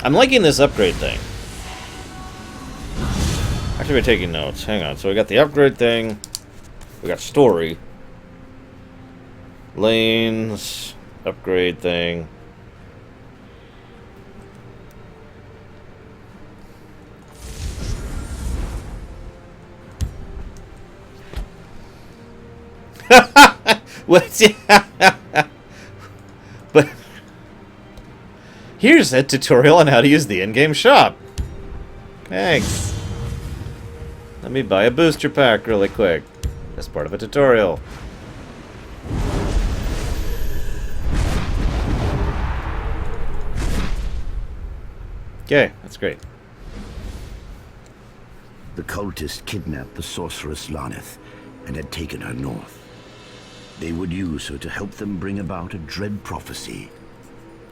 I'm liking this upgrade thing. Actually, we're taking notes. Hang on. So we got the upgrade thing. We got story. Lanes. Upgrade thing. What's But here's a tutorial on how to use the in-game shop. Thanks. Let me buy a booster pack really quick. As part of a tutorial. Okay, that's great. The cultists kidnapped the sorceress Laneth and had taken her north. They would use her to help them bring about a dread prophecy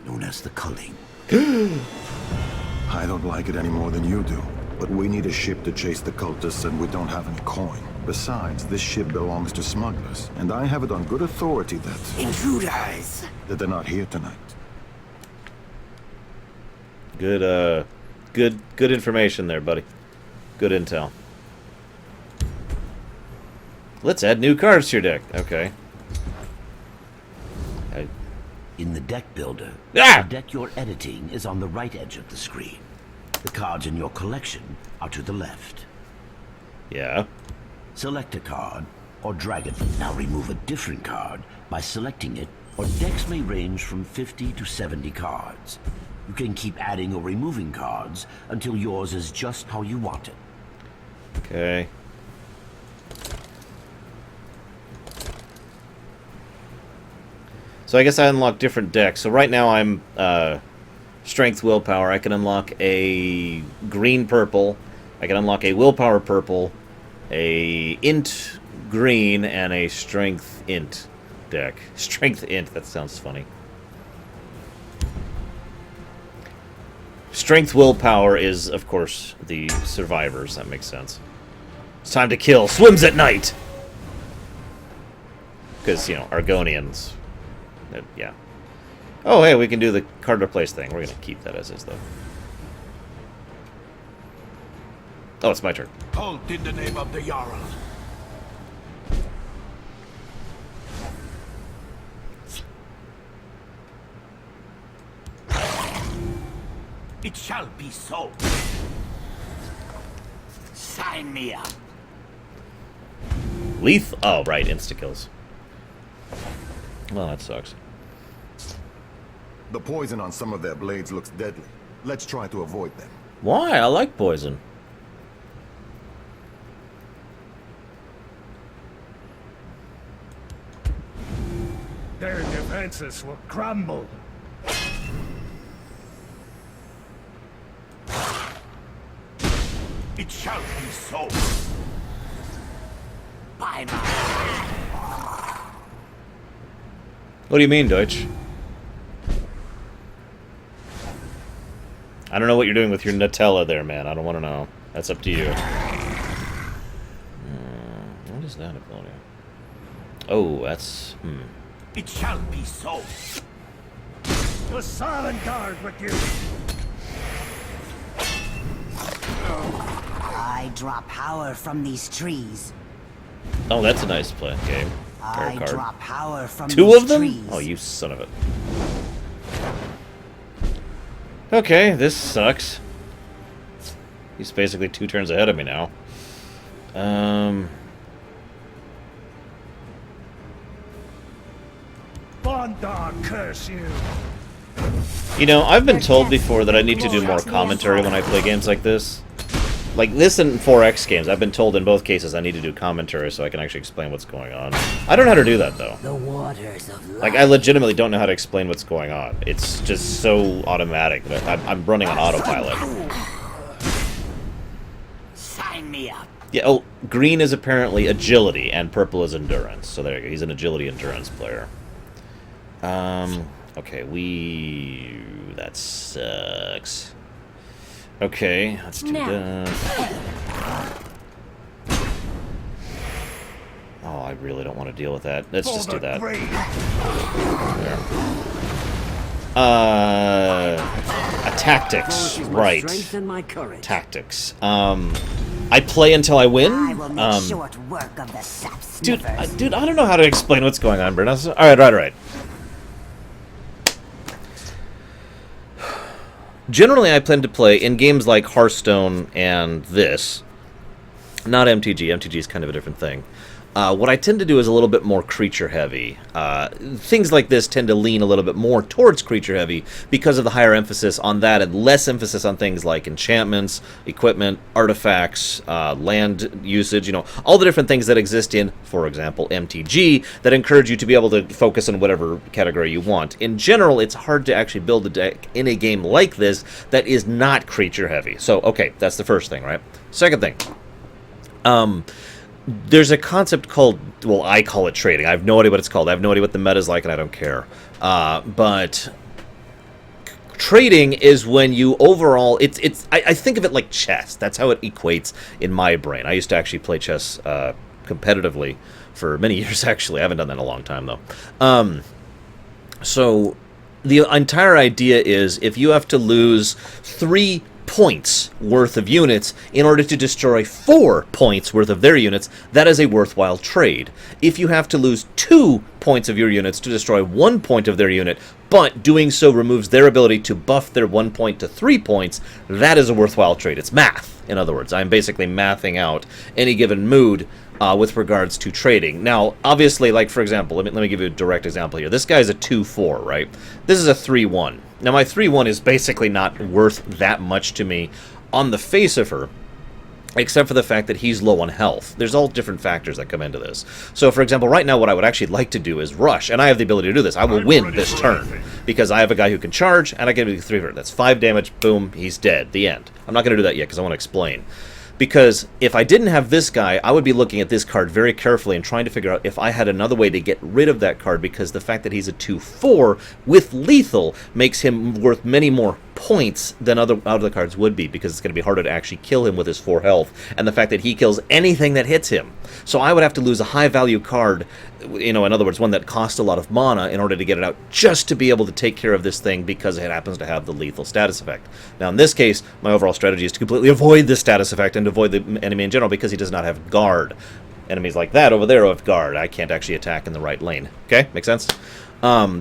known as the Culling. I don't like it any more than you do. But we need a ship to chase the cultists, and we don't have any coin. Besides, this ship belongs to smugglers, and I have it on good authority that... Intruders! That they're not here tonight. Good, good information there, buddy. Good intel. Let's add new cards to your deck. Okay. In the deck builder, Ah! the deck you're editing is on the right edge of the screen. The cards in your collection are to the left. Yeah. Select a card, or drag it. Now remove a different card by selecting it, or decks may range from 50 to 70 cards. You can keep adding or removing cards until yours is just how you want it. Okay. So I guess I unlock different decks. So right now I'm Strength Willpower. I can unlock a green purple. I can unlock a Willpower purple, a Int green, and a Strength Int deck. Strength Int, that sounds funny. Strength Willpower is, of course, the survivors. That makes sense. It's time to kill. Swims at night! Because, you know, Argonians... yeah. Oh, hey, we can do the card replace thing. We're going to keep that as is, though. Oh, it's my turn. Halt in the name of the Jarl. It shall be so. Sign me up. Oh, right, insta-kills. Well, that sucks. The poison on some of their blades looks deadly. Let's try to avoid them. Why? I like poison. Their defenses will crumble. It shall be so. By my... What do you mean, Deutsch? I don't know what you're doing with your Nutella there, man. I don't want to know. That's up to you. What is that ability? Oh, that's... It shall be so. The silent guard with you. I draw power from these trees. Oh, that's a nice play game. I draw power from Two these of them? trees. Oh, you son of it. Okay, this sucks. He's basically 2 turns ahead of me now. Bondar, curse you. You know, I've been told before that I need to do more commentary when I play games like this. Like this and 4X games, I've been told in both cases I need to do commentary so I can actually explain what's going on. I don't know how to do that, though. The waters of life. Like, I legitimately don't know how to explain what's going on. It's just so automatic that I'm running on autopilot. Sign me up. Yeah, oh, green is apparently agility, and purple is endurance. So there you go, he's an agility endurance player. Okay, that sucks. Okay, let's do that. Oh, I really don't want to deal with that. Let's just do that. There. Tactics, My right. strength and my courage. Tactics. I play until I win. I will make short work of the sap Dude, sniffers. dude, I don't know how to explain what's going on, Brenna. Alright. Generally, I plan to play in games like Hearthstone and this. Not MTG. MTG is kind of a different thing. What I tend to do is a little bit more creature-heavy. Things like this tend to lean a little bit more towards creature-heavy because of the higher emphasis on that and less emphasis on things like enchantments, equipment, artifacts, land usage, you know, all the different things that exist in, for example, MTG, that encourage you to be able to focus on whatever category you want. In general, it's hard to actually build a deck in a game like this that is not creature-heavy. So, okay, that's the first thing, right? Second thing. There's a concept called, well, I call it trading. I have no idea what it's called. I have no idea what the meta's like, and I don't care. But trading is when you overall, I think of it like chess. That's how it equates in my brain. I used to actually play chess competitively for many years, actually. I haven't done that in a long time, though. So the entire idea is if you have to lose 3 points worth of units in order to destroy 4 points worth of their units, that is a worthwhile trade. If you have to lose 2 points of your units to destroy 1 point of their unit, but doing so removes their ability to buff their 1 point to 3 points, that is a worthwhile trade. It's math, in other words. I'm basically mathing out any given mood with regards to trading. Now, obviously, like, for example, let me give you a direct example here. This guy's a 2-4, right? This is a 3-1. Now, my 3-1 is basically not worth that much to me on the face of her, except for the fact that he's low on health. There's all different factors that come into this. So, for example, right now what I would actually like to do is rush, and I have the ability to do this. I will win this turn, because I have a guy who can charge, and I can do 3 That's 5 damage, boom, he's dead, the end. I'm not going to do that yet, because I want to explain. Because if I didn't have this guy, I would be looking at this card very carefully and trying to figure out if I had another way to get rid of that card, because the fact that he's a 2-4 with lethal makes him worth many more points than other cards would be, because it's going to be harder to actually kill him with his 4 health, and the fact that he kills anything that hits him. So I would have to lose a high-value card, you know, in other words, one that costs a lot of mana in order to get it out, just to be able to take care of this thing because it happens to have the lethal status effect. Now, in this case, my overall strategy is to completely avoid this status effect and avoid the enemy in general, because he does not have guard. Enemies like that over there have guard. I can't actually attack in the right lane. Okay? Make sense?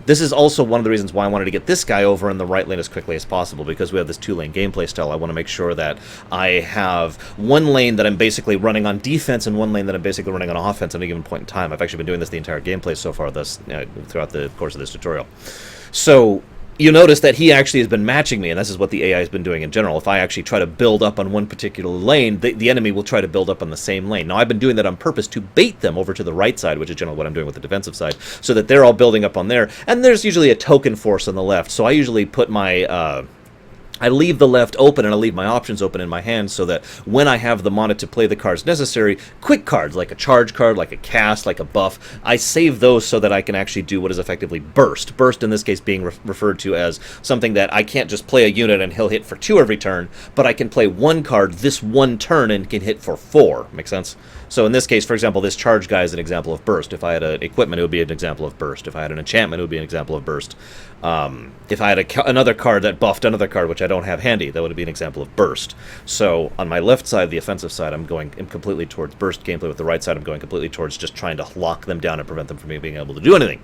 This is also one of the reasons why I wanted to get this guy over in the right lane as quickly as possible, because we have this 2-lane gameplay style. I want to make sure that I have one lane that I'm basically running on defense and one lane that I'm basically running on offense at any given point in time. I've actually been doing this the entire gameplay so far, throughout the course of this tutorial. So you notice that he actually has been matching me, and this is what the AI has been doing in general. If I actually try to build up on one particular lane, the enemy will try to build up on the same lane. Now, I've been doing that on purpose to bait them over to the right side, which is generally what I'm doing with the defensive side, so that they're all building up on there, and there's usually a token force on the left. So I usually put my I leave the left open, and I leave my options open in my hand, so that when I have the mana to play the cards necessary, quick cards, like a charge card, like a cast, like a buff, I save those so that I can actually do what is effectively burst. Burst, in this case, being referred to as something that I can't just play a unit and he'll hit for 2 every turn, but I can play one card this one turn and can hit for 4. Make sense? So in this case, for example, this charge guy is an example of burst. If I had an equipment, it would be an example of burst. If I had an enchantment, it would be an example of burst. If I had another card that buffed another card, which I don't have handy, that would be an example of burst. So on my left side, the offensive side, I'm completely towards burst gameplay. With the right side, I'm going completely towards just trying to lock them down and prevent them from being able to do anything.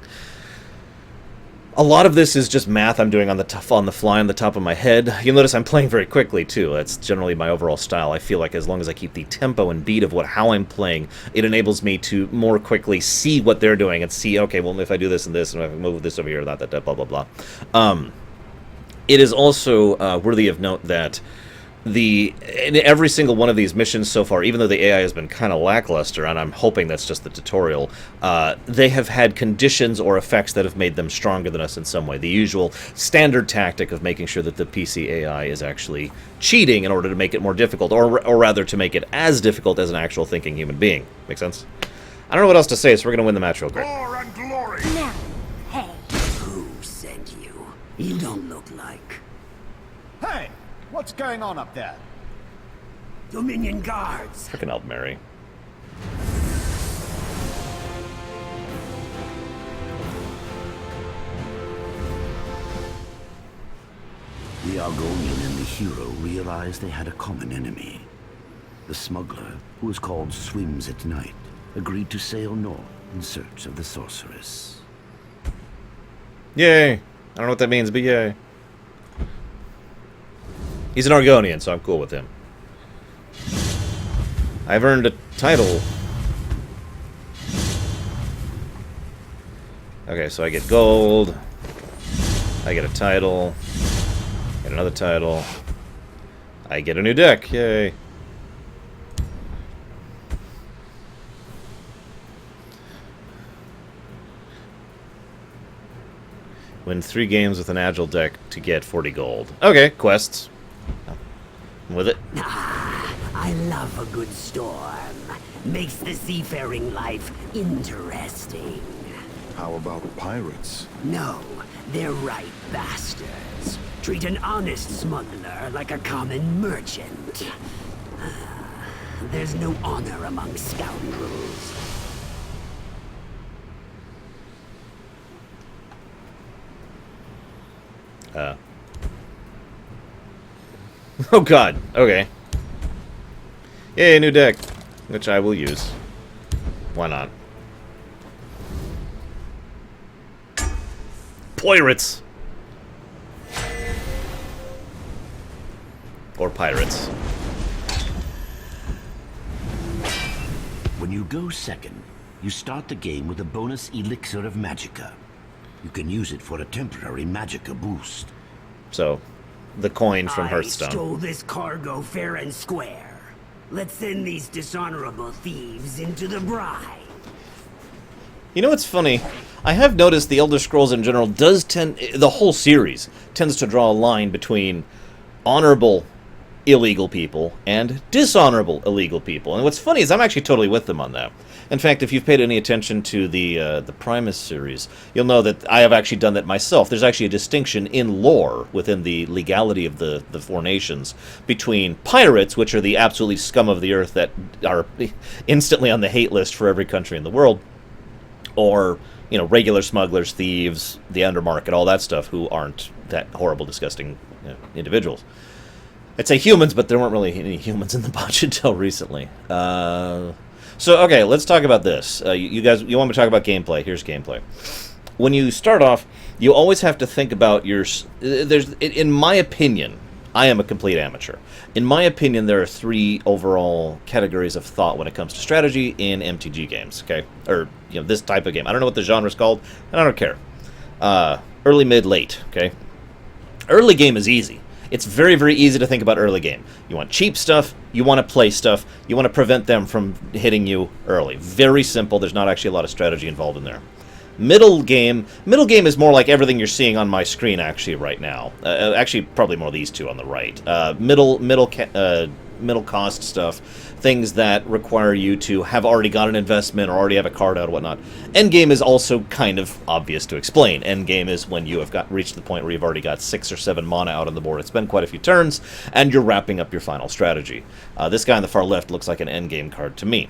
A lot of this is just math I'm doing on the fly on the top of my head. You'll notice I'm playing very quickly, too. That's generally my overall style. I feel like as long as I keep the tempo and beat of how I'm playing, it enables me to more quickly see what they're doing and see, okay, well, if I do this and this, and if I move this over here, that, blah, blah, blah. It is also worthy of note that in every single one of these missions so far, even though the AI has been kind of lackluster, and I'm hoping that's just the tutorial, they have had conditions or effects that have made them stronger than us in some way. The usual standard tactic of making sure that the PC AI is actually cheating in order to make it more difficult, or rather to make it as difficult as an actual thinking human being. Make sense? I don't know what else to say, so we're going to win the match real quick. War and glory! Now, hey. Who sent you? You don't look like Hey! What's going on up there? Dominion guards. Frickin' Aldmeri. The Argonian and the hero realized they had a common enemy. The smuggler, who was called Swims at Night, agreed to sail north in search of the sorceress. Yay! I don't know what that means, but yay. He's an Argonian, so I'm cool with him. I've earned a title. Okay, so I get gold. I get a title. Get another title. I get a new deck. Yay. Win 3 games with an agile deck to get 40 gold. Okay, quests. I'm with it. I love a good storm. Makes the seafaring life interesting. How about pirates? No, they're right bastards. Treat an honest smuggler like a common merchant. There's no honor among scoundrels. Oh god, okay. Yay, new deck, which I will use. Why not? Pirates! Or pirates. When you go second, you start the game with a bonus Elixir of Magicka. You can use it for a temporary Magicka boost. So, the coin from Hearthstone. I stole this cargo fair and square. Let's send these dishonorable thieves into the brine. You know what's funny? I have noticed the Elder Scrolls in general does tend... The whole series tends to draw a line between honorable illegal people and dishonorable illegal people. And what's funny is I'm actually totally with them on that. In fact, if you've paid any attention to the Primus series, you'll know that I have actually done that myself. There's actually a distinction in lore within the legality of the Four Nations between pirates, which are the absolutely scum of the earth that are instantly on the hate list for every country in the world, or, you know, regular smugglers, thieves, the undermarket, all that stuff, who aren't that horrible, disgusting, you know, individuals. I'd say humans, but there weren't really any humans in the bunch until recently. So, okay, let's talk about this. You guys, you want me to talk about gameplay? Here's gameplay. When you start off, you always have to think about your... in my opinion, I am a complete amateur. In my opinion, there are 3 overall categories of thought when it comes to strategy in MTG games, okay? Or, you know, this type of game. I don't know what the genre's called, and I don't care. Early, mid, late, okay? Early game is easy. It's very, very easy to think about early game. You want cheap stuff, you want to play stuff, you want to prevent them from hitting you early. Very simple. There's not actually a lot of strategy involved in there. Middle game is more like everything you're seeing on my screen actually right now. Actually, probably more these two on the right. Middle cost stuff, things that require you to have already got an investment or already have a card out or whatnot. Endgame is also kind of obvious to explain. Endgame is when you have reached the point where you've already got 6 or 7 mana out on the board. It's been quite a few turns, and you're wrapping up your final strategy. This guy on the far left looks like an endgame card to me.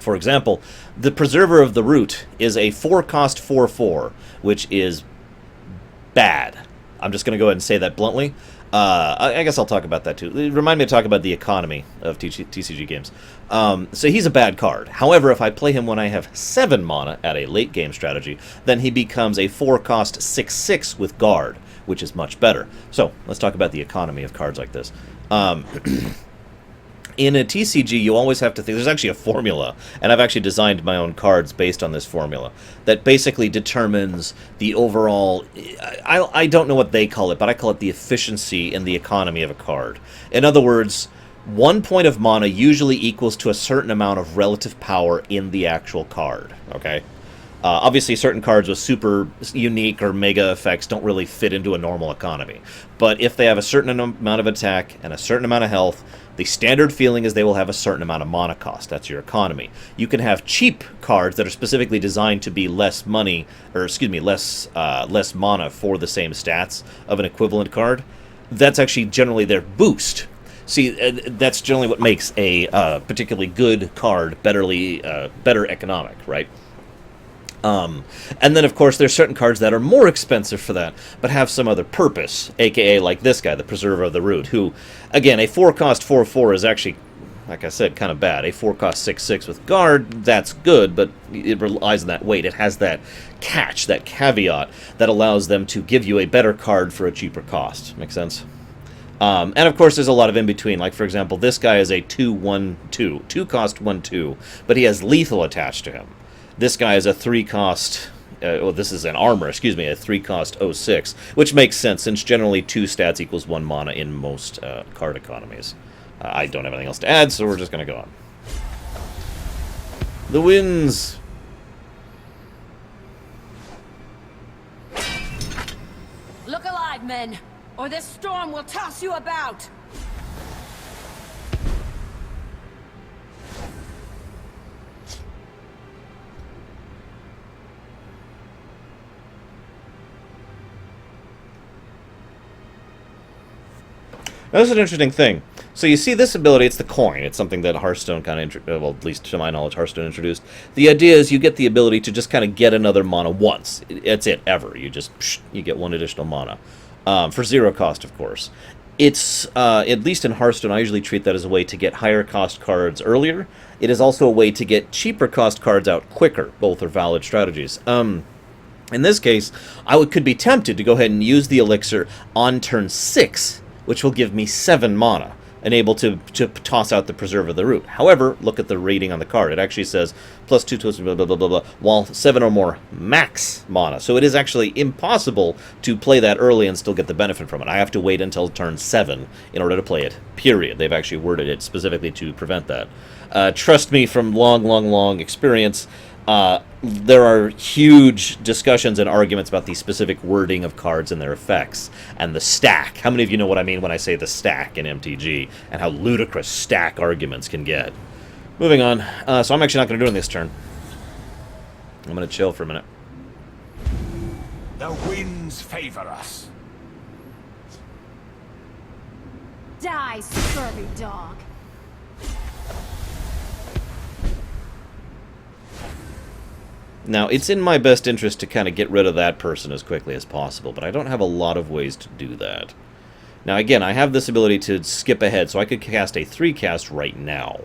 For example, the Preserver of the Root is a 4-cost 4/4, which is bad. I'm just going to go ahead and say that bluntly. I guess I'll talk about that too. Remind me to talk about the economy of TCG games. So he's a bad card. However, if I play him when I have 7 mana at a late game strategy, then he becomes a 4-cost 6/6 with Guard, which is much better. So let's talk about the economy of cards like this. In a TCG, you always have to think... There's actually a formula, and I've actually designed my own cards based on this formula, that basically determines the overall... I don't know what they call it, but I call it the efficiency and the economy of a card. In other words, 1 point of mana usually equals to a certain amount of relative power in the actual card, okay? Obviously, certain cards with super unique or mega effects don't really fit into a normal economy. But if they have a certain amount of attack and a certain amount of health, the standard feeling is they will have a certain amount of mana cost. That's your economy. You can have cheap cards that are specifically designed to be less money, or excuse me, less mana for the same stats of an equivalent card. That's actually generally their boost. See, that's generally what makes a particularly good card better economic, right? And then, of course, there's certain cards that are more expensive for that, but have some other purpose, aka like this guy, the Preserver of the Root, who, again, a 4-cost 4/4 is actually, like I said, kind of bad. A 4-cost 6/6 with Guard, that's good, but it relies on that weight. It has that catch, that caveat, that allows them to give you a better card for a cheaper cost. Make sense? And of course, there's a lot of in between. Like, for example, this guy is a 2/1/2, 2-cost 1/2, but he has lethal attached to him. This guy is a 3-cost, well, this is an armor, excuse me, a 3-cost 06, which makes sense since generally 2 stats equals 1 mana in most card economies. I don't have anything else to add, so we're just going to go on. The winds. Look alive, men, or this storm will toss you about! That's an interesting thing. So you see this ability, it's the coin. It's something that Hearthstone kind of, well, at least to my knowledge, Hearthstone introduced. The idea is you get the ability to just kind of get another mana once. That's it, ever. You just, you get 1 additional mana. For 0 cost, of course. It's, at least in Hearthstone, I usually treat that as a way to get higher cost cards earlier. It is also a way to get cheaper cost cards out quicker. Both are valid strategies. In this case, I could be tempted to go ahead and use the elixir on turn 6, which will give me 7 mana, and able to toss out the Preserver of the Root. However, look at the rating on the card. It actually says +2 to blah, blah, blah, blah, blah, while 7 or more max mana. So it is actually impossible to play that early and still get the benefit from it. I have to wait until turn 7 in order to play it, period. They've actually worded it specifically to prevent that. Trust me, from long experience, there are huge discussions and arguments about the specific wording of cards and their effects, and the stack. How many of you know what I mean when I say the stack in MTG, and how ludicrous stack arguments can get? Moving on. So I'm actually not going to do it this turn. I'm going to chill for a minute. The winds favor us. Die, scurvy dog! Now, it's in my best interest to kind of get rid of that person as quickly as possible, but I don't have a lot of ways to do that. Now, again, I have this ability to skip ahead, so I could cast a 3-cast right now.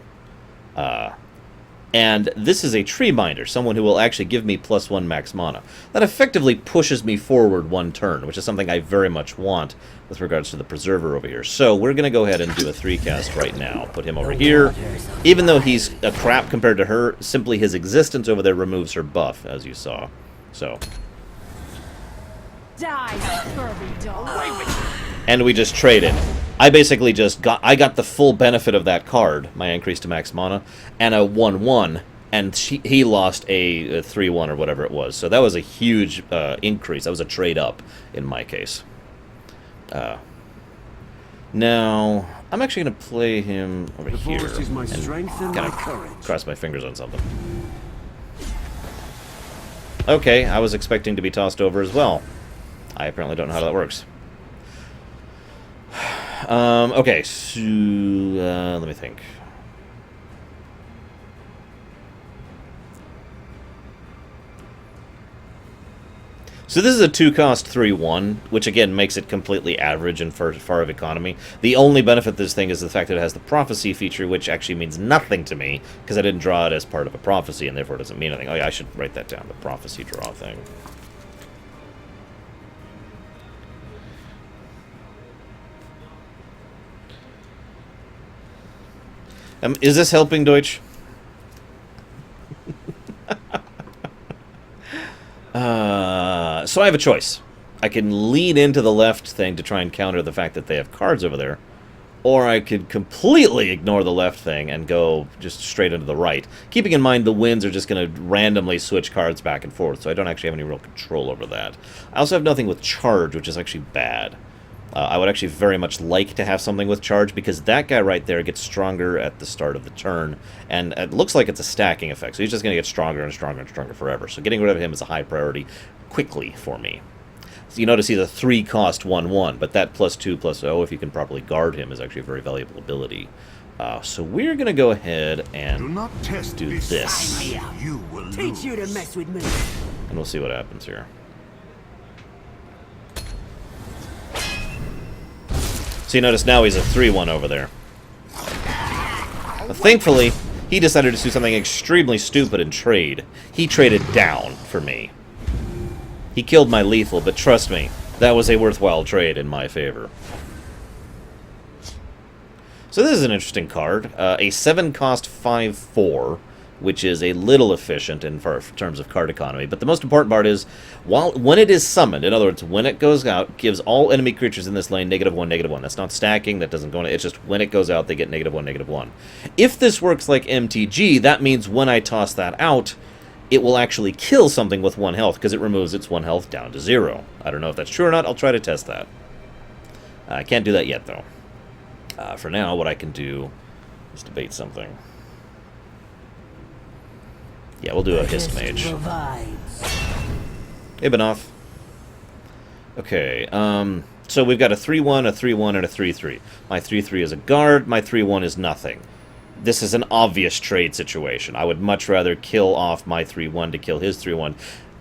And this is a Tree Binder, someone who will actually give me +1 max mana. That effectively pushes me forward 1 turn, which is something I very much want with regards to the Preserver over here. So we're going to go ahead and do a 3-cast right now. Put him over here. Even though he's a crap compared to her, simply his existence over there removes her buff, as you saw. So. Die, scurvy dog! And we just traded. I basically just got the full benefit of that card, my increase to max mana, and a 1/1, and he lost a 3/1 or whatever it was. So that was a huge increase. That was a trade up in my case. Now I'm actually going to play him over here and kind of cross my fingers on something. Okay, I was expecting to be tossed over as well. I apparently don't know how that works. Okay, so let me think. So this is a 2-cost 3/1, which again makes it completely average in far of economy. The only benefit of this thing is the fact that it has the prophecy feature, which actually means nothing to me, because I didn't draw it as part of a prophecy, and therefore it doesn't mean anything. Oh yeah, I should write that down, the prophecy draw thing. Is this helping, Deutsch? So I have a choice. I can lean into the left thing to try and counter the fact that they have cards over there, or I could completely ignore the left thing and go just straight into the right. Keeping in mind the winds are just going to randomly switch cards back and forth, so I don't actually have any real control over that. I also have nothing with charge, which is actually bad. I would actually very much like to have something with charge, because that guy right there gets stronger at the start of the turn, and it looks like it's a stacking effect, so he's just going to get stronger and stronger and stronger forever. So getting rid of him is a high priority quickly for me. So you notice he's a 3-cost 1/1, but that +2/+0, if you can properly guard him, is actually a very valuable ability. So we're going to go ahead and do this. Teach you to mess with me. And we'll see what happens here. So you notice now he's a 3-1 over there. But thankfully, he decided to do something extremely stupid and trade. He traded down for me. He killed my lethal, but trust me, that was a worthwhile trade in my favor. So this is an interesting card. A 7-cost 5/4, which is a little efficient in terms of card economy. But the most important part is, when it is summoned, in other words, when it goes out, gives all enemy creatures in this lane -1, -1. That's not stacking, that doesn't go in, it's just when it goes out, they get -1, -1. If this works like MTG, that means when I toss that out, it will actually kill something with 1 health, because it removes its 1 health down to 0. I don't know if that's true or not, I'll try to test that. I can't do that yet, though. For now, what I can do is debate something. Yeah, we'll do a Hist Mage. Hey, Benoff. Okay, so we've got a 3-1, a 3-1, and a 3-3. My 3-3 is a guard, my 3-1 is nothing. This is an obvious trade situation. I would much rather kill off my 3-1 to kill his 3-1,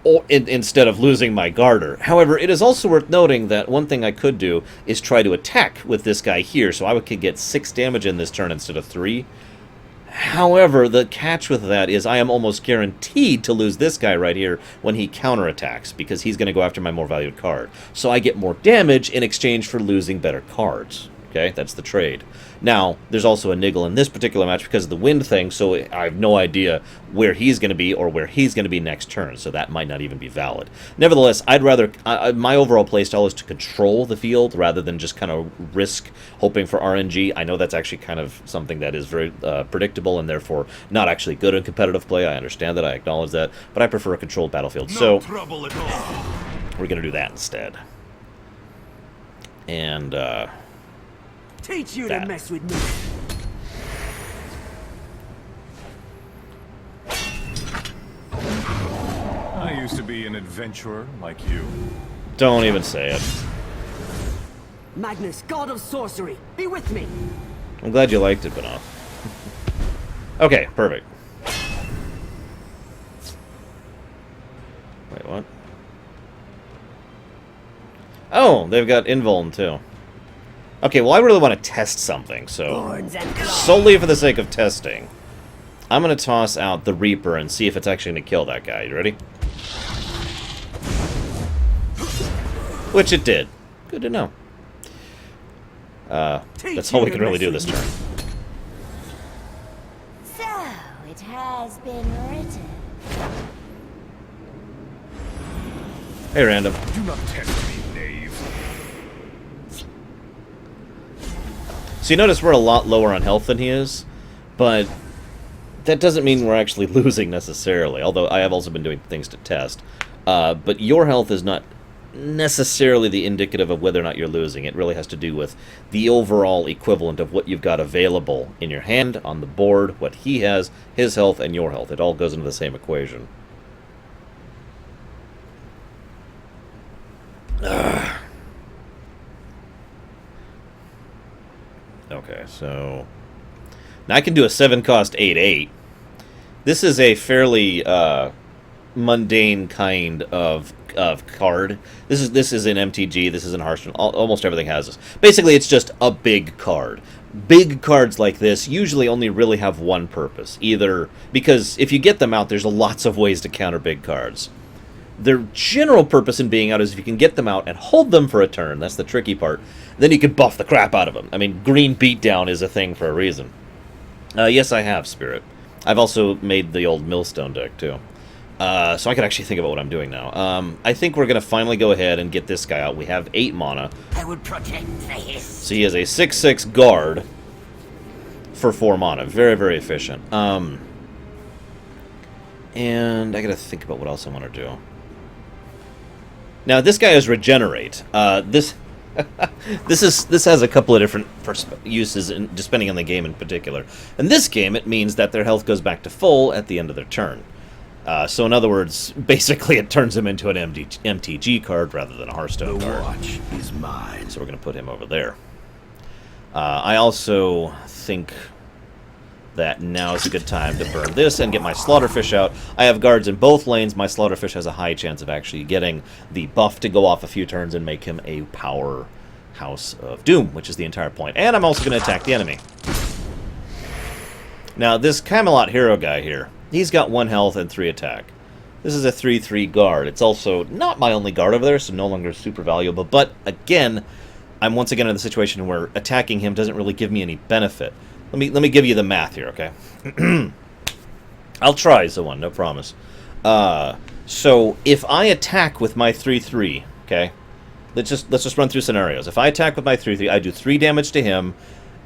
or instead of losing my Garter. However, it is also worth noting that one thing I could do is try to attack with this guy here, so I could get 6 damage in this turn instead of 3. However, the catch with that is I am almost guaranteed to lose this guy right here when he counterattacks, because he's going to go after my more valued card. So I get more damage in exchange for losing better cards. Okay, that's the trade. Now, there's also a niggle in this particular match because of the wind thing, so I have no idea where he's going to be or where he's going to be next turn, so that might not even be valid. Nevertheless, I'd rather... my overall playstyle is to control the field rather than just kind of risk hoping for RNG. I know that's actually kind of something that is very predictable and therefore not actually good in competitive play. I understand that, I acknowledge that, but I prefer a controlled battlefield. So, we're going to do that instead. And, teach you that. to mess with me. I used to be an adventurer like you. Don't even say it. Magnus, god of sorcery, be with me. I'm glad you liked it, Benoff. Okay, perfect. Wait, what? Oh, they've got Invuln, too. Okay, well, I really want to test something, so solely for the sake of testing, I'm going to toss out the Reaper and see if it's actually going to kill that guy. You ready? Which it did. Good to know. That's all we can really do this turn. So, it has been written. Hey, Random. Do not tempt me, knave. So you notice we're a lot lower on health than he is, but that doesn't mean we're actually losing necessarily, although I have also been doing things to test. But your health is not necessarily the indicative of whether or not you're losing. It really has to do with the overall equivalent of what you've got available in your hand, on the board, what he has, his health, and your health. It all goes into the same equation. Okay, so now I can do a 7-cost 8/8. This is a fairly mundane kind of card. This is in MTG. This is in Hearthstone. Almost everything has this. Basically, it's just a big card. Big cards like this usually only really have one purpose. Either because if you get them out, there's lots of ways to counter big cards. Their general purpose in being out is if you can get them out and hold them for a turn, that's the tricky part, then you can buff the crap out of them. I mean, green beatdown is a thing for a reason. Yes, I have, Spirit. I've also made the old Millstone deck, too. So I can actually think about what I'm doing now. I think we're going to finally go ahead and get this guy out. We have 8 mana. I would protect the Hist. So he has a 6/6 guard for 4 mana. Very, very efficient. And I got to think about what else I want to do. Now, this guy is Regenerate. This has a couple of different uses, depending on the game in particular. In this game, it means that their health goes back to full at the end of their turn. So in other words, basically it turns him into an MTG card rather than a Hearthstone card. The watch is mine. So we're going to put him over there. I also think that now is a good time to burn this and get my Slaughterfish out. I have guards in both lanes. My Slaughterfish has a high chance of actually getting the buff to go off a few turns and make him a powerhouse of doom, which is the entire point. And I'm also going to attack the enemy. Now, this Camelot hero guy here, he's got 1 health and 3 attack. This is a 3/3 guard. It's also not my only guard over there, so no longer super valuable. But, again, I'm once again in the situation where attacking him doesn't really give me any benefit. Let me give you the math here, okay? I'll try, Zoan, no promise. So if I attack with my 3/3, okay? Let's just run through scenarios. If I attack with my 3/3, I do 3 damage to him,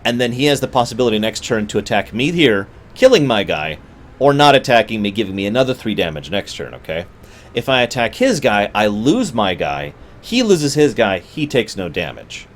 and then he has the possibility next turn to attack me here, killing my guy, or not attacking me, giving me another 3 damage next turn, okay? If I attack his guy, I lose my guy, he loses his guy, he takes no damage.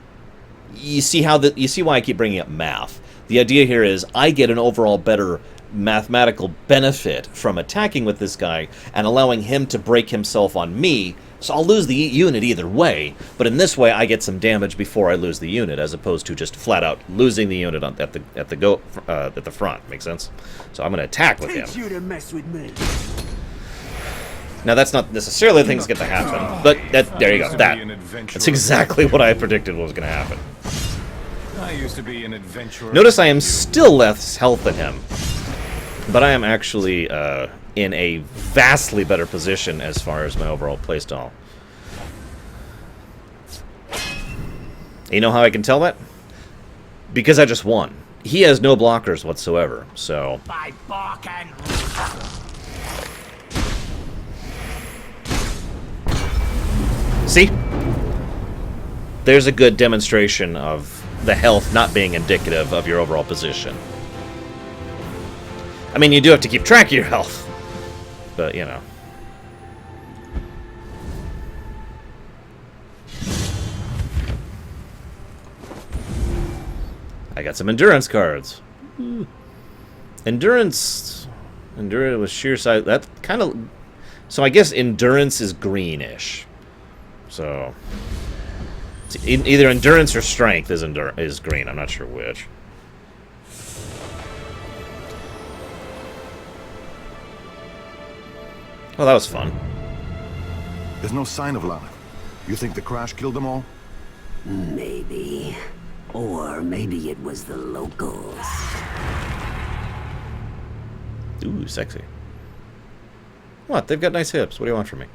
You see why I keep bringing up math. The idea here is I get an overall better mathematical benefit from attacking with this guy and allowing him to break himself on me, so I'll lose the unit either way, but in this way I get some damage before I lose the unit, as opposed to just flat out losing the unit at the front. Make sense? So I'm going to attack with him. You to mess with me. Now that's not necessarily the thing that's going to happen, but there you go. That's exactly what I predicted was going to happen. I used to be an adventurer. Notice I am still less health than him, but I am actually in a vastly better position as far as my overall playstyle. You know how I can tell that? Because I just won. He has no blockers whatsoever, so... By bark and... See? There's a good demonstration of the health not being indicative of your overall position. I mean, you do have to keep track of your health, but, you know. I got some endurance cards. Endurance with sheer size, that kind of... So I guess endurance is greenish. So... either endurance or strength is green. I'm not sure which. Oh, that was fun. There's no sign of life. You think the crash killed them all? Maybe. Or maybe it was the locals. Ooh, sexy. What? They've got nice hips. What do you want from me?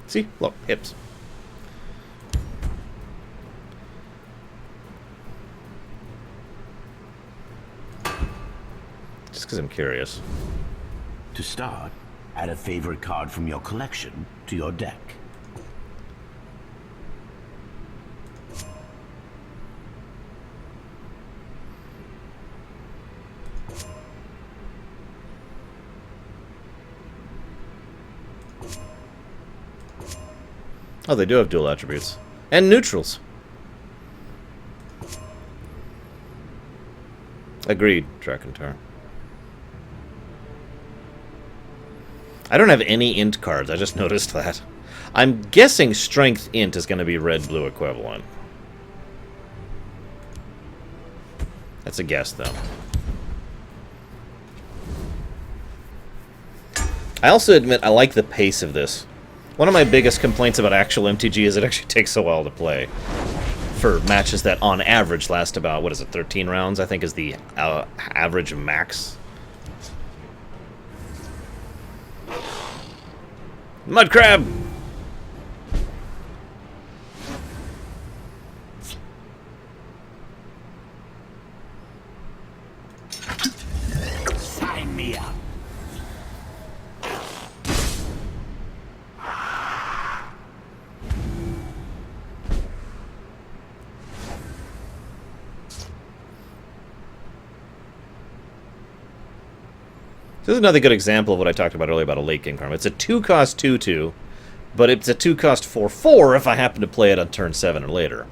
See? Look, hips. Just because I'm curious. To start, add a favorite card from your collection to your deck. Oh, they do have dual attributes. And neutrals. Agreed, Drakentar. I don't have any int cards, I just noticed that. I'm guessing strength int is going to be red-blue equivalent. That's a guess, though. I also admit I like the pace of this. One of my biggest complaints about actual MTG is it actually takes a while to play. For matches that, on average, last about, what is it, 13 rounds, I think is the average max. Mud crab! Sign me up. This is another good example of what I talked about earlier about a late game card. It's a 2-cost 2/2, but it's a 2-cost 4/4 if I happen to play it on turn 7 or later.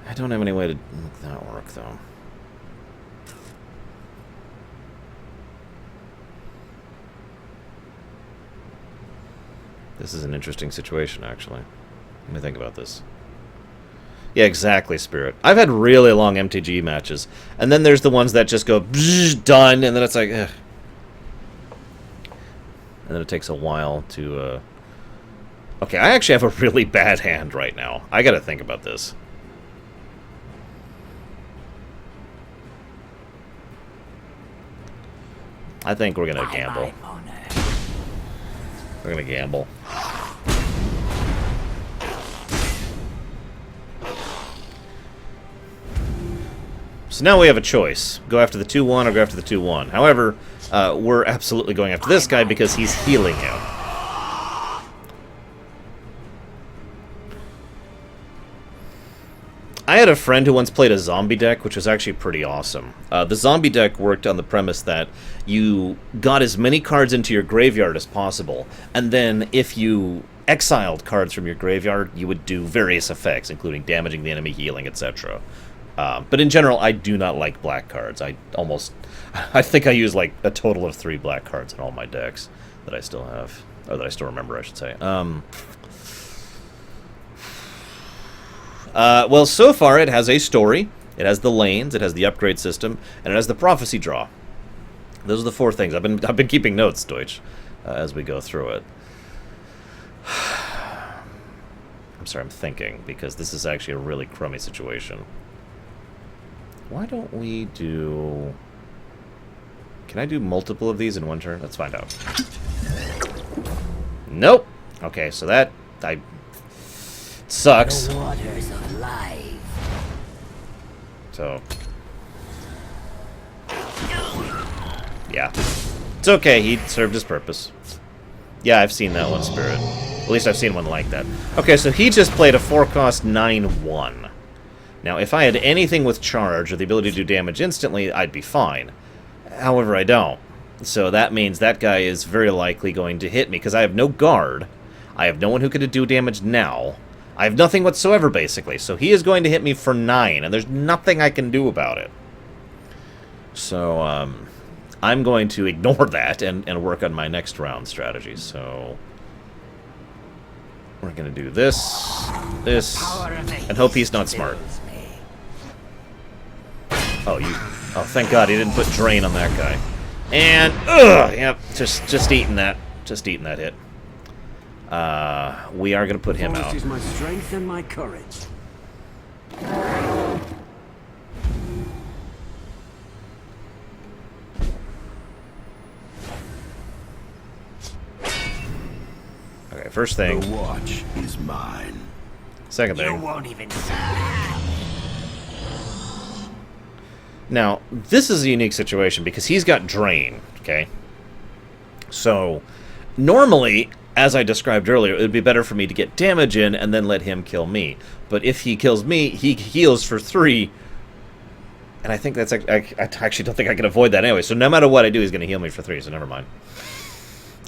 I don't have any way to make that work, though. This is an interesting situation, actually. Let me think about this. Yeah, exactly, Spirit. I've had really long MTG matches, and then there's the ones that just go bzz, done, and then it's like, ugh. And then it takes a while to, Okay, I actually have a really bad hand right now. I gotta think about this. I think we're gonna gamble. We're gonna gamble. So now we have a choice. Go after the 2-1 or go after the 2-1. However, we're absolutely going after this guy because he's healing him. I had a friend who once played a zombie deck, which was actually pretty awesome. The zombie deck worked on the premise that you got as many cards into your graveyard as possible, and then if you exiled cards from your graveyard, you would do various effects, including damaging the enemy, healing, etc. But in general, I do not like black cards. I think I use like a total of 3 black cards in all my decks that I still have, or that I still remember, I should say. Well, so far it has a story, it has the lanes, it has the upgrade system, and it has the prophecy draw. Those are the 4 things. I've been keeping notes, Deutsch, as we go through it. I'm sorry, I'm thinking, because this is actually a really crummy situation. Why don't we do... Can I do multiple of these in one turn? Let's find out. Nope! Okay, so that... sucks. The waters of life. So... yeah. It's okay, he served his purpose. Yeah, I've seen that one, Spirit. At least I've seen one like that. Okay, so he just played a 4-cost 9-1. Now, if I had anything with charge or the ability to do damage instantly, I'd be fine. However, I don't. So that means that guy is very likely going to hit me, because I have no guard. I have no one who could do damage now. I have nothing whatsoever, basically. So he is going to hit me for 9, and there's nothing I can do about it. So, I'm going to ignore that and work on my next round strategy. So, we're going to do this, and hope he's not smart. Oh, thank God he didn't put Drain on that guy. And, yep, just eating that. Just eating that hit. We are going to put him out. This is my strength and my courage. Okay, first thing. The watch is mine. Second thing. You won't even. Now, this is a unique situation because he's got Drain, okay? So, normally, as I described earlier, it would be better for me to get damage in and then let him kill me. But if he kills me, he heals for 3. And I think that's... I actually don't think I can avoid that anyway. So no matter what I do, he's going to heal me for 3, so never mind.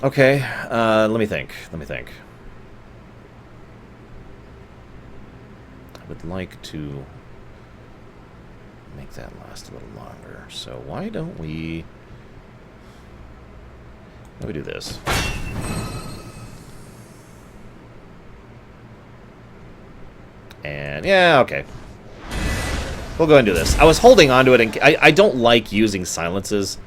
Okay, let me think. I would like to make that last a little longer. So why don't we do this? And yeah, okay. We'll go and do this. I was holding on to it, and I don't like using silences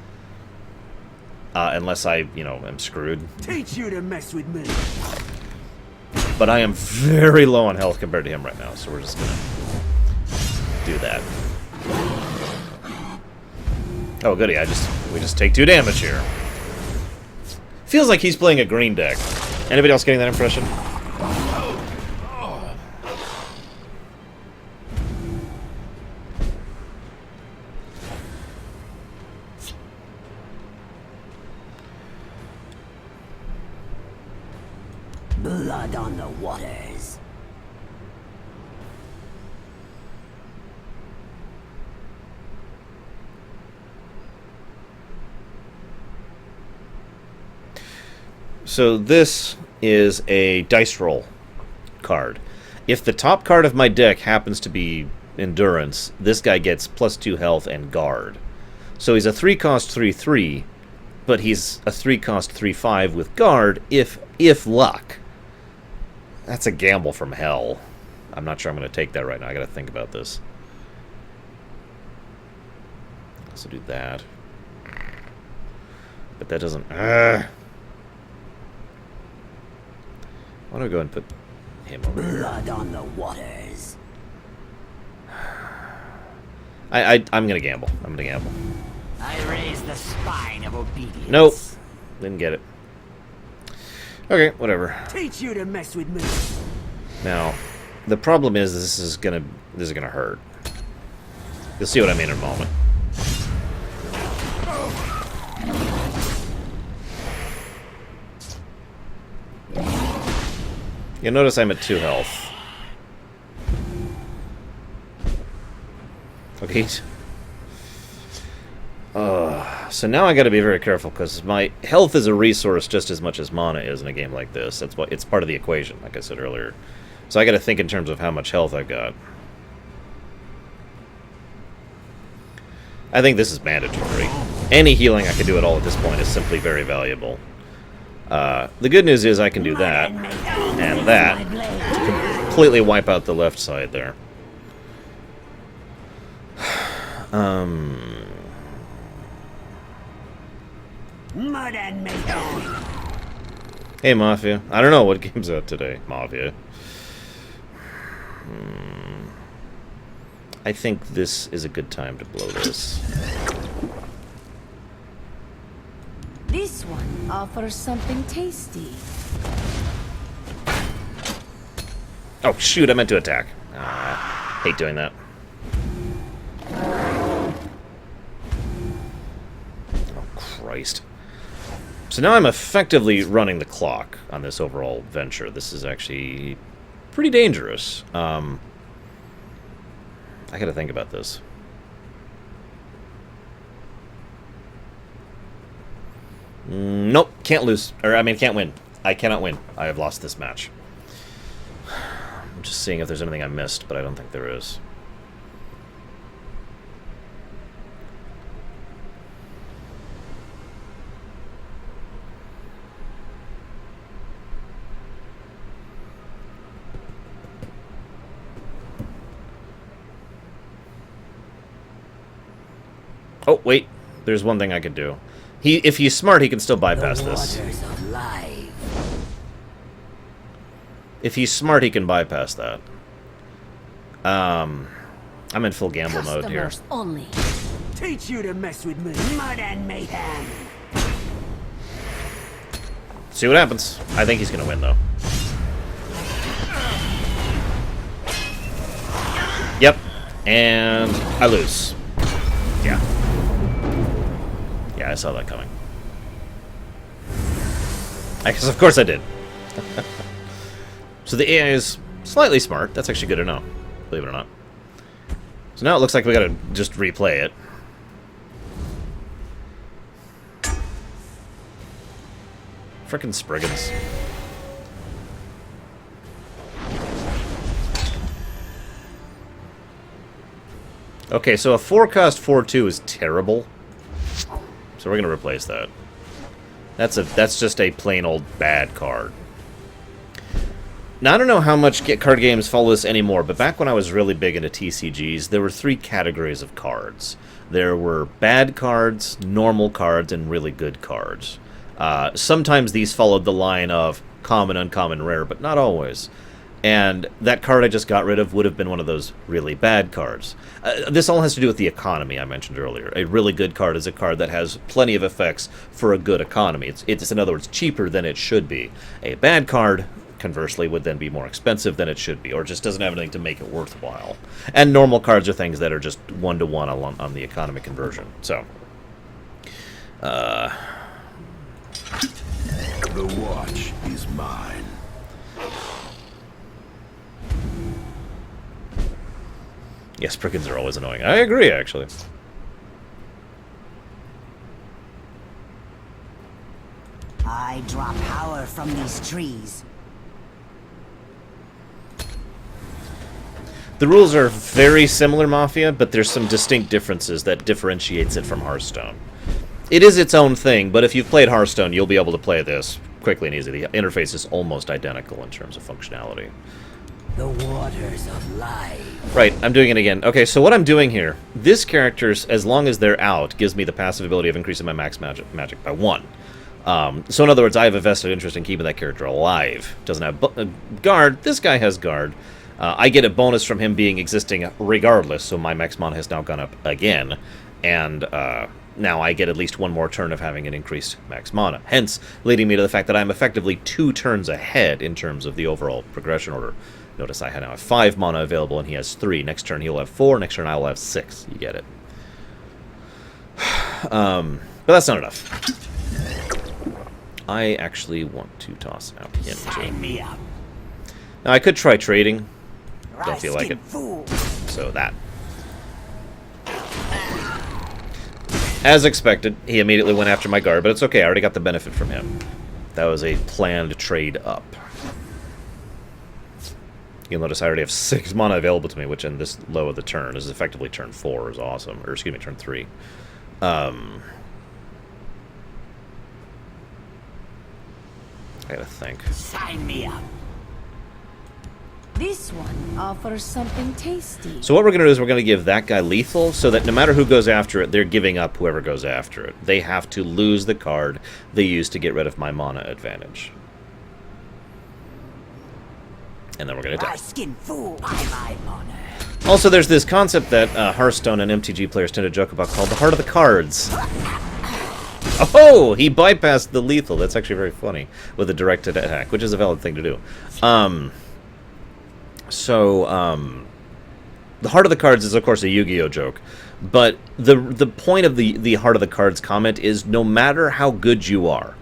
unless I, am screwed. Teach you to mess with me. But I am very low on health compared to him right now, so we're just gonna do that. Oh, goody! We just take 2 damage here. Feels like he's playing a green deck. Anybody else getting that impression? Blood on the waters. So this is a dice roll card. If the top card of my deck happens to be Endurance, this guy gets +2 health and guard. So he's a 3-cost 3/3, but he's a 3-cost 3/5 with guard if luck. That's a gamble from hell. I'm not sure I'm going to take that right now. I got to think about this. Also do that. But that doesn't... Why don't we go and put him over here? Blood on the waters. I'm going to gamble. I'm going to gamble. I raise the spine of obedience. Nope. Didn't get it. Okay, whatever. Teach you to mess with me. Now, the problem is this is gonna hurt. You'll see what I mean in a moment. You'll notice I'm at 2 health. Okay. So now I got to be very careful because my health is a resource just as much as mana is in a game like this. That's what it's part of the equation, like I said earlier. So I got to think in terms of how much health I've got. I think this is mandatory. Any healing I can do at all at this point is simply very valuable. The good news is I can do that and that to completely wipe out the left side there. Mud and mayhem. Hey, Mafia. I don't know what game's out today, Mafia. I think this is a good time to blow this. This one offers something tasty. Oh, shoot, I meant to attack. Hate doing that. Oh, Christ. So now I'm effectively running the clock on this overall venture. This is actually pretty dangerous. I gotta think about this. Nope, can't lose. Or, I mean, can't win. I cannot win. I have lost this match. I'm just seeing if there's anything I missed, but I don't think there is. Oh, wait. There's one thing I could do. If he's smart, he can still bypass this. If he's smart, he can bypass that. I'm in full gamble mode here. Only. Teach you to mess with me. Mud and mayhem. See what happens. I think he's gonna win, though. Yep. And I lose. Yeah. Yeah, I saw that coming. I guess, of course I did. So the AI is slightly smart. That's actually good to know, believe it or not. So now it looks like we gotta just replay it. Frickin' Spriggans. Okay, so a 4-cost 4/2 is terrible. So we're gonna replace that. That's just a plain old bad card. Now I don't know how much card games follow this anymore, but back when I was really big into TCGs, there were 3 categories of cards. There were bad cards, normal cards, and really good cards. Sometimes these followed the line of common, uncommon, rare, but not always. And that card I just got rid of would have been one of those really bad cards. This all has to do with the economy I mentioned earlier. A really good card is a card that has plenty of effects for a good economy. It's in other words, cheaper than it should be. A bad card, conversely, would then be more expensive than it should be, or just doesn't have anything to make it worthwhile. And normal cards are things that are just 1-to-1 on the economy conversion. So, the watch is mine. yes, Spriggans are always annoying. I agree, actually. I draw power from these trees. The rules are very similar, Mafia, but there's some distinct differences that differentiates it from Hearthstone. It is its own thing, but if you've played Hearthstone, you'll be able to play this quickly and easily. The interface is almost identical in terms of functionality. the waters of life. Right, I'm doing it again. Okay, so what I'm doing here, this character's, as long as they're out, gives me the passive ability of increasing my max magic by 1. So in other words, I have a vested interest in keeping that character alive. Doesn't have guard. This guy has guard. I get a bonus from him being existing regardless, so my max mana has now gone up again. And now I get at least one more turn of having an increased max mana. Hence, leading me to the fact that I'm effectively 2 turns ahead in terms of the overall progression order. Notice I now have 5 mana available and he has 3. Next turn he'll have 4, next turn I will have 6. You get it. But that's not enough. I actually want to toss out him Sign me up. Now I could try trading. Don't feel like it. So that. As expected, he immediately went after my guard, but it's okay, I already got the benefit from him. That was a planned trade up. You'll notice I already have 6 mana available to me, which in this low of the turn is effectively turn 4 is awesome. Or excuse me, turn 3. I gotta think. Sign me up. This one offers something tasty. So what we're going to do is we're going to give that guy lethal, so that no matter who goes after it, they're giving up whoever goes after it. They have to lose the card they used to get rid of my mana advantage. And then we're going to die. Skin fool by my honor. Also, there's this concept that Hearthstone and MTG players tend to joke about called the heart of the cards. Oh, he bypassed the lethal. That's actually very funny with a directed attack, which is a valid thing to do. The heart of the cards is, of course, a Yu-Gi-Oh joke. But the point of the heart of the cards comment is no matter how good you are,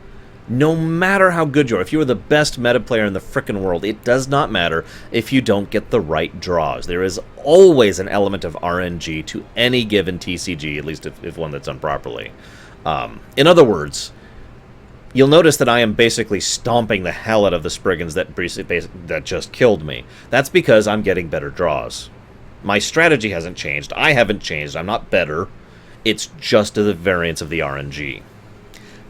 if you are the best meta player in the frickin' world, it does not matter if you don't get the right draws. There is always an element of RNG to any given TCG, at least if one that's done properly. In other words, you'll notice that I am basically stomping the hell out of the Spriggans that just killed me. That's because I'm getting better draws. My strategy hasn't changed. I haven't changed. I'm not better. It's just the variance of the RNG.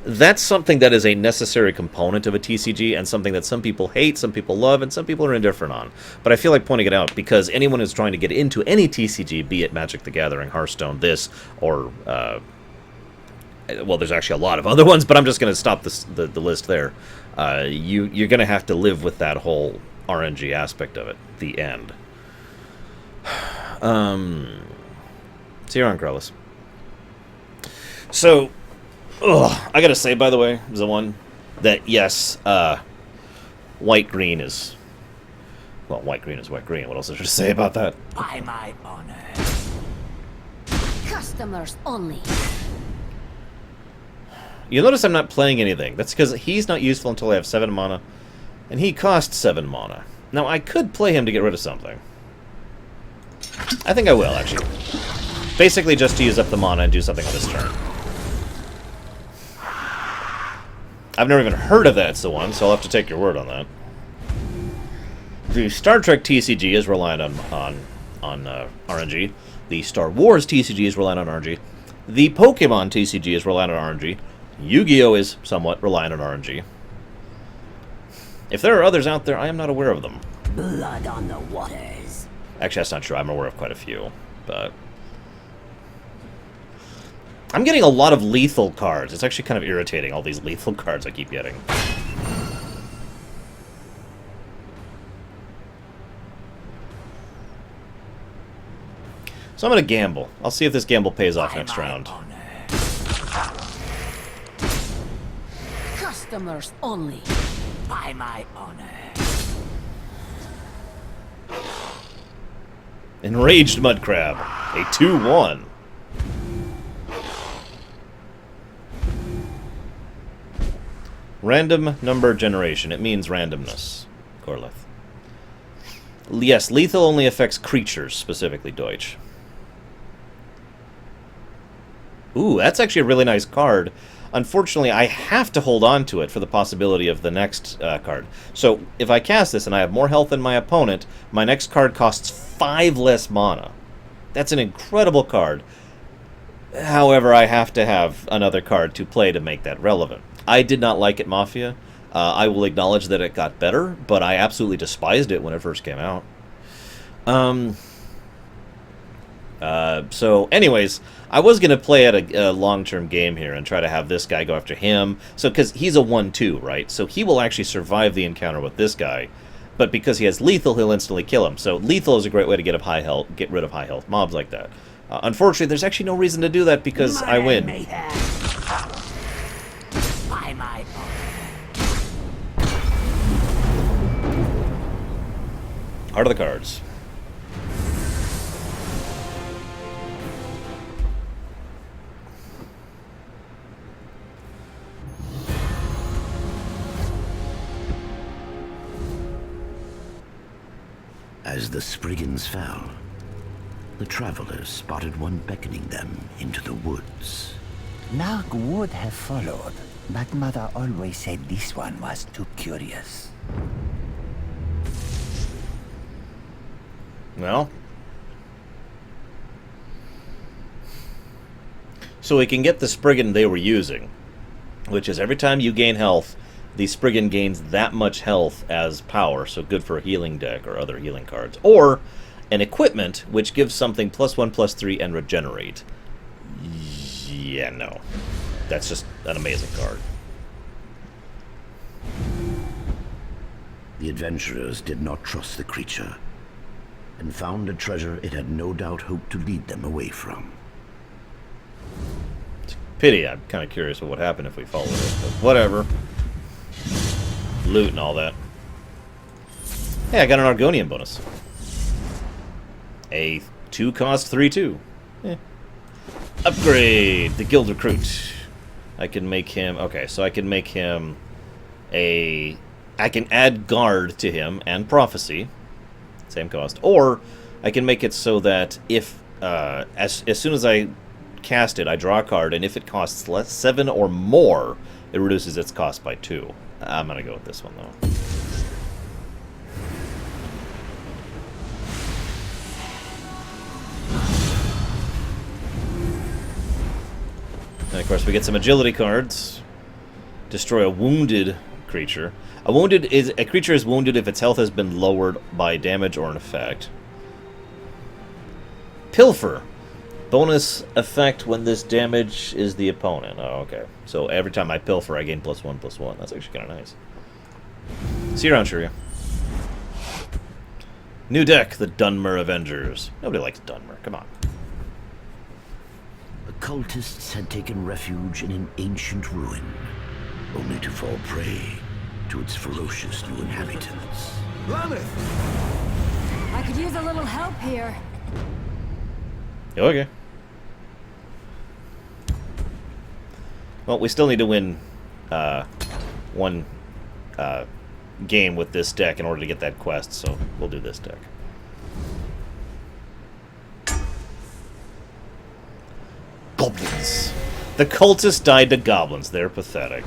That's something that is a necessary component of a TCG and something that some people hate, some people love, and some people are indifferent on. But I feel like pointing it out because anyone who's trying to get into any TCG, be it Magic the Gathering, Hearthstone, this, or... well, there's actually a lot of other ones, but I'm just going to stop the list there. You're going to have to live with that whole RNG aspect of it. The end. So you're on Krellis. So, I got to say, by the way, Zawan, that yes, white-green is... Well, white-green is white-green. What else is there to say about that? By my honor. Customers only. You'll notice I'm not playing anything. That's because he's not useful until I have 7 mana, and he costs 7 mana. Now, I could play him to get rid of something. I think I will, actually. Basically just to use up the mana and do something on this turn. I've never even heard of that, so I'll have to take your word on that. The Star Trek TCG is reliant on RNG. The Star Wars TCG is reliant on RNG. The Pokemon TCG is reliant on RNG. Yu-Gi-Oh! Is somewhat reliant on RNG. If there are others out there, I am not aware of them. Blood on the waters. Actually, that's not true. I'm aware of quite a few, but... I'm getting a lot of lethal cards. It's actually kind of irritating, all these lethal cards I keep getting. So I'm going to gamble. I'll see if this gamble pays off next round. Customers only. By my honor. Enraged Mudcrab. A 2-1. Random number generation. It means randomness. Corleth. Yes, lethal only affects creatures, specifically Deutsch. Ooh, that's actually a really nice card. Unfortunately, I have to hold on to it for the possibility of the next card. So, if I cast this and I have more health than my opponent, my next card costs 5 less mana. That's an incredible card. However, I have to have another card to play to make that relevant. I did not like it, Mafia. I will acknowledge that it got better, but I absolutely despised it when it first came out. So, anyways, I was going to play at a long-term game here and try to have this guy go after him. So, because he's a 1-2, right? So he will actually survive the encounter with this guy. But because he has lethal, he'll instantly kill him. So lethal is a great way to get rid of high health mobs like that. Unfortunately, there's actually no reason to do that because I win. Heart of the cards. As the Spriggans fell, the travelers spotted one beckoning them into the woods. Nag would have followed, but Mother always said this one was too curious. Well. So we can get the Spriggan they were using, which is every time you gain health, the Spriggan gains that much health as power, so good for a healing deck or other healing cards. Or an equipment, which gives something +1/+3 and regenerate. Yeah, no. That's just an amazing card. The adventurers did not trust the creature, and found a treasure it had no doubt hoped to lead them away from. It's a pity. I'm kind of curious what would happen if we followed it, but whatever. Loot and all that. Hey, I got an Argonian bonus. A 2-cost 3/2. Upgrade the guild recruit. I can make him. Okay, so I can make him a. I can add guard to him and prophecy, same cost, or I can make it so that if as soon as I cast it, I draw a card, and if it costs 7 or more, it reduces its cost by 2. I'm gonna go with this one though. And of course, we get some agility cards. Destroy a wounded creature. A creature is wounded if its health has been lowered by damage or an effect. Pilfer. Bonus effect when this damage is the opponent. Oh, okay. So every time I pilfer, I gain +1/+1. That's actually kind of nice. See you around, Shirya. New deck, the Dunmer Avengers. Nobody likes Dunmer. Come on. The cultists had taken refuge in an ancient ruin, only to fall prey to its ferocious new inhabitants. I could use a little help here. Okay. Well, we still need to win one game with this deck in order to get that quest, so we'll do this deck. Goblins. The cultists died to goblins. They're pathetic.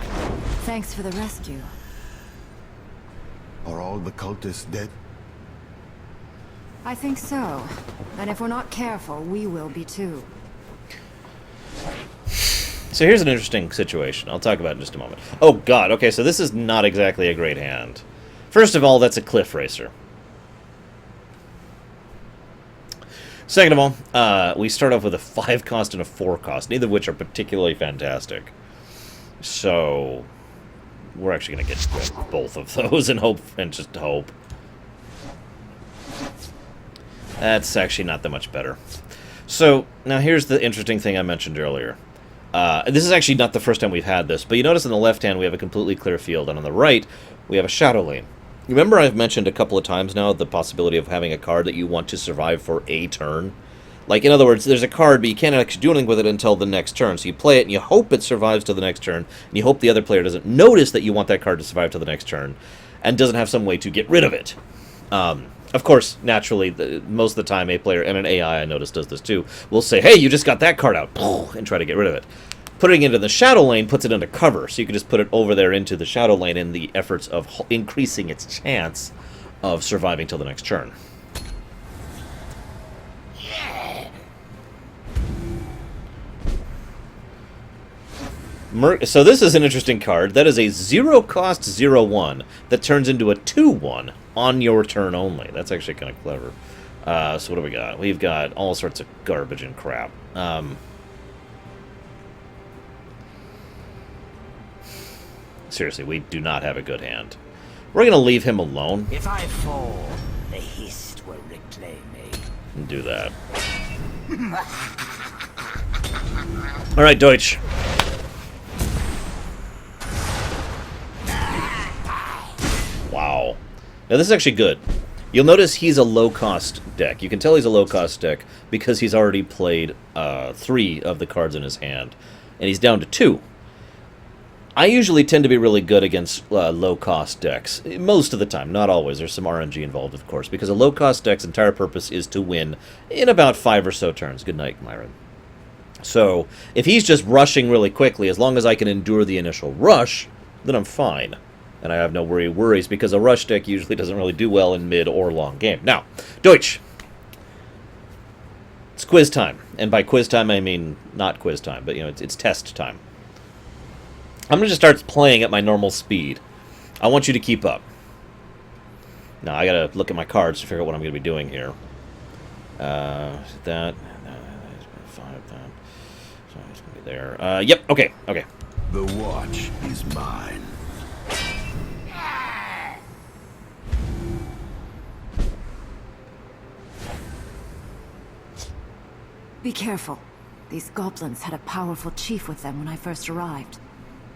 Thanks for the rescue. Are all the cultists dead? I think so. And if we're not careful, we will be too. So here's an interesting situation. I'll talk about it in just a moment. Oh god, okay, so this is not exactly a great hand. First of all, that's a Cliff Racer. Second of all, we start off with a 5-cost and a 4-cost, neither of which are particularly fantastic. So we're actually going to get both of those and just hope. That's actually not that much better. So now here's the interesting thing I mentioned earlier. This is actually not the first time we've had this, but you notice on the left hand we have a completely clear field, and on the right we have a shadow lane. Remember I've mentioned a couple of times now the possibility of having a card that you want to survive for a turn? Like, in other words, there's a card, but you can't actually do anything with it until the next turn. So you play it, and you hope it survives to the next turn, and you hope the other player doesn't notice that you want that card to survive to the next turn, and doesn't have some way to get rid of it. Of course, naturally, most of the time, a player, and an AI I noticed does this too, will say, hey, you just got that card out, and try to get rid of it. Putting it into the shadow lane puts it into cover, so you can just put it over there into the shadow lane in the efforts of increasing its chance of surviving till the next turn. So this is an interesting card. That is a 0-cost 0/1 that turns into a 2/1 on your turn only. That's actually kind of clever. So what do we got? We've got all sorts of garbage and crap. Seriously, we do not have a good hand. We're going to leave him alone. If I fall, the Hist will reclaim me. And do that. Alright, Deutsch. Wow. Now this is actually good. You'll notice he's a low-cost deck. You can tell he's a low-cost deck because he's already played 3 of the cards in his hand. And he's down to 2. I usually tend to be really good against low-cost decks. Most of the time, not always. There's some RNG involved, of course, because a low-cost deck's entire purpose is to win in about 5 or so turns. Good night, Myron. So, if he's just rushing really quickly, as long as I can endure the initial rush, then I'm fine. And I have no worries, because a rush deck usually doesn't really do well in mid or long game. Now, Deutsch. It's quiz time. And by quiz time, I mean not quiz time, but, you know, it's test time. I'm going to just start playing at my normal speed. I want you to keep up. Now, I got to look at my cards to figure out what I'm going to be doing here. That. 5, that. So it's going to be there. Yep, okay, okay. The watch is mine. Be careful. These goblins had a powerful chief with them when I first arrived.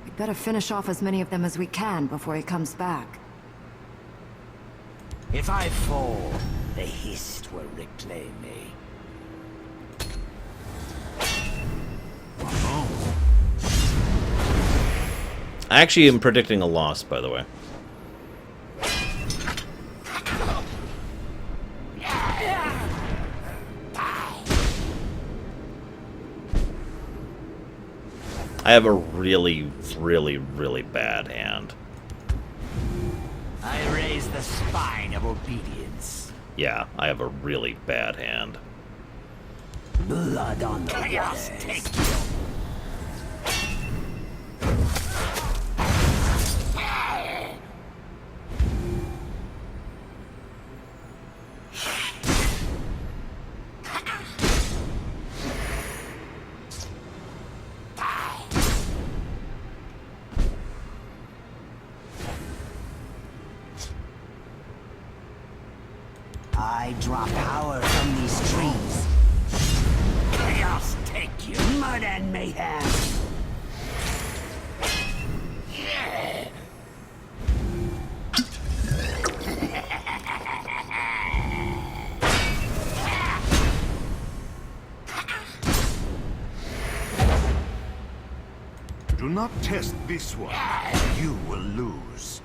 We'd better finish off as many of them as we can before he comes back. If I fall, the Hist will reclaim me. I actually am predicting a loss, by the way. I have a really, really, really bad hand. I raise the spine of obedience. Yeah, I have a really bad hand. Blood on the chaos take you. I draw power from these trees. Chaos take you. Mud and mayhem. Do not test this one. You will lose.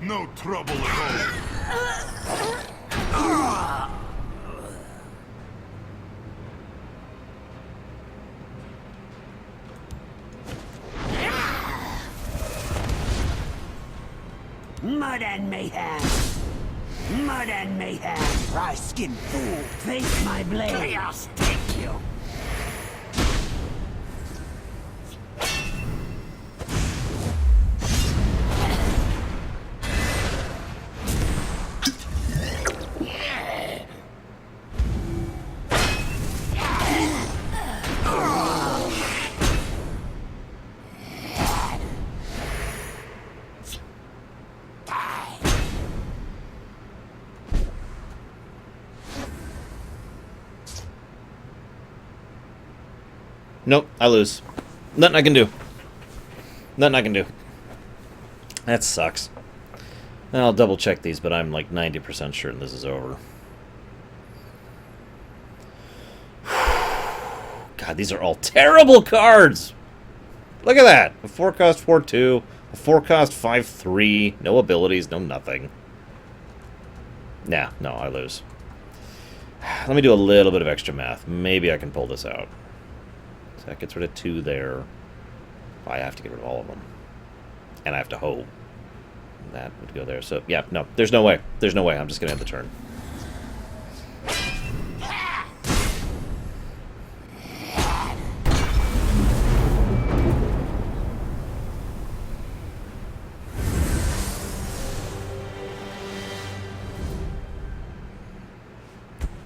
No trouble at all. Mud and mayhem. Mud and mayhem. Dry skin fool. Face my blade. Chaos take you. Nope, I lose. Nothing I can do. Nothing I can do. That sucks. I'll double check these, but I'm like 90% sure this is over. God, these are all terrible cards! Look at that! A 4-cost 4-2, a 4-cost 5-3, no abilities, no nothing. Nah, no, I lose. Let me do a little bit of extra math. Maybe I can pull this out. So that gets rid of 2 there. I have to get rid of all of them. And I have to hope that would go there. So, yeah, no, there's no way. There's no way. I'm just going to end the turn.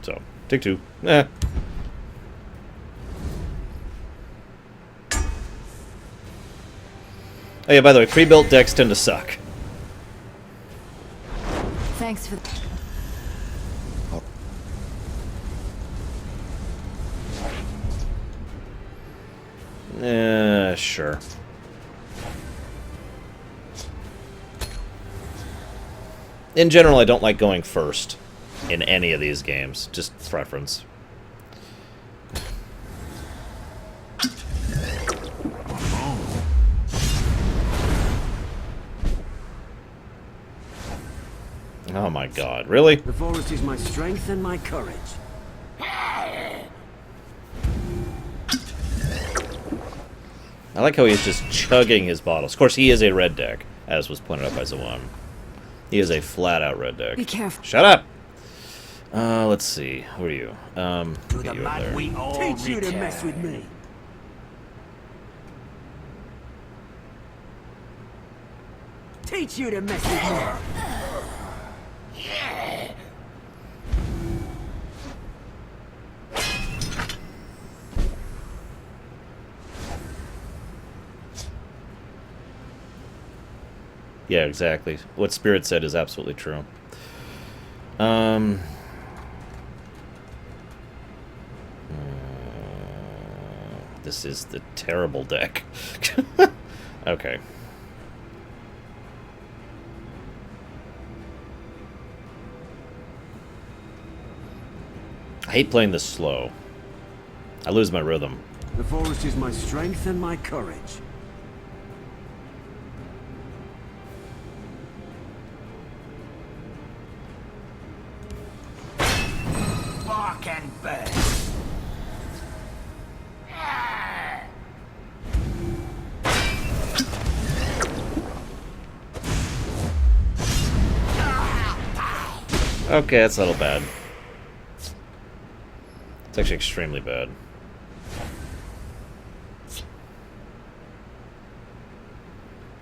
So, take 2. Eh. Oh yeah, by the way, pre-built decks tend to suck. Thanks for... Sure. In general, I don't like going first in any of these games. Just preference. Oh my god, really? The forest is my strength and my courage. I like how he's just chugging his bottles. Of course, he is a red deck, as was pointed out by Zawam. He is a flat-out red deck. Be careful. Shut up! Let's see. Who are you? To the mud we all teach you to mess with me. Teach you to mess with me. Yeah, exactly. What Spirit said is absolutely true. This is the terrible deck. Okay. I hate playing this slow. I lose my rhythm. The forest is my strength and my courage. Bark and burn. Okay, that's a little bad. It's actually extremely bad.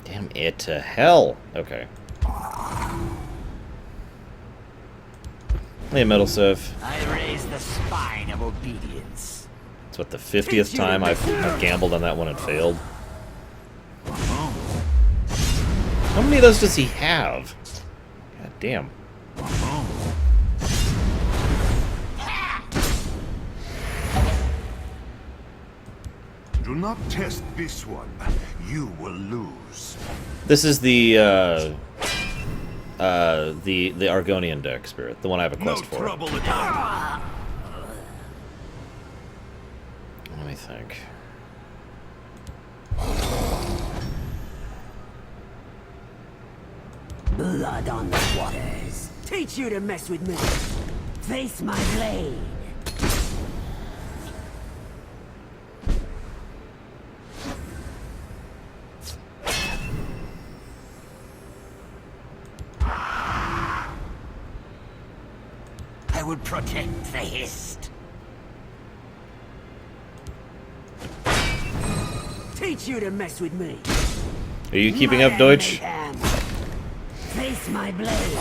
Damn it to hell. Okay. Hey, Metal Civ. I raise the spine of obedience. It's what, the 50th time I've gambled on that one and failed? How many of those does he have? God damn. Do not test this one. You will lose. This is the Argonian deck, Spirit. The one I have a quest for. Trouble at Let me think. Blood on the waters. Teach you to mess with me. Face my blade. I will protect the Hist. Teach you to mess with me. Are you keeping up, Deutsch? Face my blade.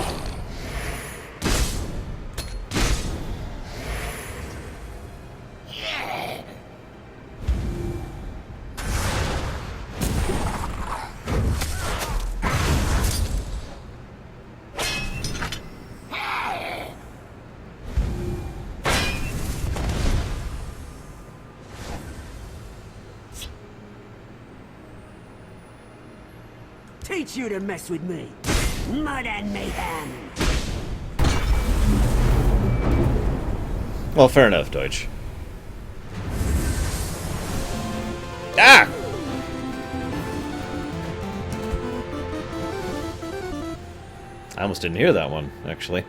Teach you to mess with me. Mud and mayhem. Well, fair enough, Deutsch. Ah! I almost didn't hear that one, actually.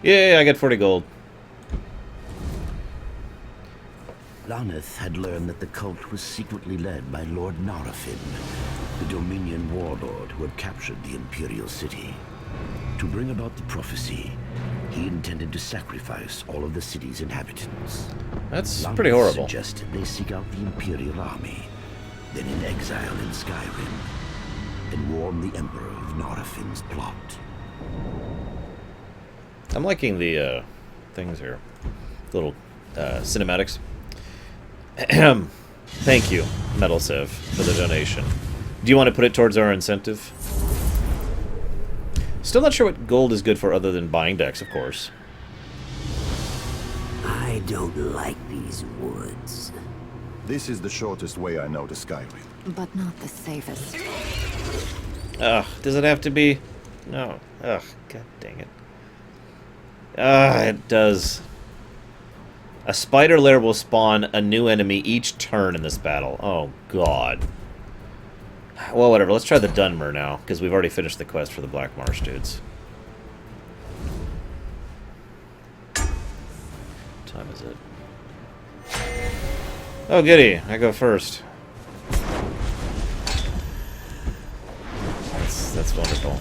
Yay, I got 40 gold. Laneth had learned that the cult was secretly led by Lord Narafin, the Dominion warlord who had captured the Imperial City. To bring about the prophecy, he intended to sacrifice all of the city's inhabitants. That's Laneth pretty horrible. suggested they seek out the Imperial army, then in exile in Skyrim, and warn the Emperor of Narafin's plot. I'm liking the things here. Little cinematics. Thank you, Metal Civ, for the donation. Do you want to put it towards our incentive? Still not sure what gold is good for other than buying decks, of course. I don't like these woods. This is the shortest way I know to Skyrim. But not the safest. Ugh, does it have to be? No. Ugh, god dang it. It does. A spider lair will spawn a new enemy each turn in this battle. Oh, God. Well, whatever. Let's try the Dunmer now, because we've already finished the quest for the Black Marsh dudes. What time is it? Oh, goody. I go first. That's wonderful.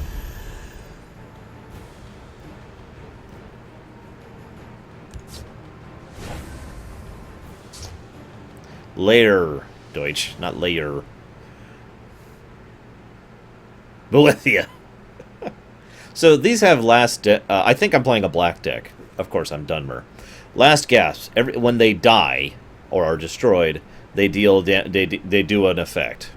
Layer. Deutsch, not layer. Bolethia. So these have last... I think I'm playing a black deck. Of course, I'm Dunmer. Last gasp. When they die or are destroyed, they deal. They do an effect.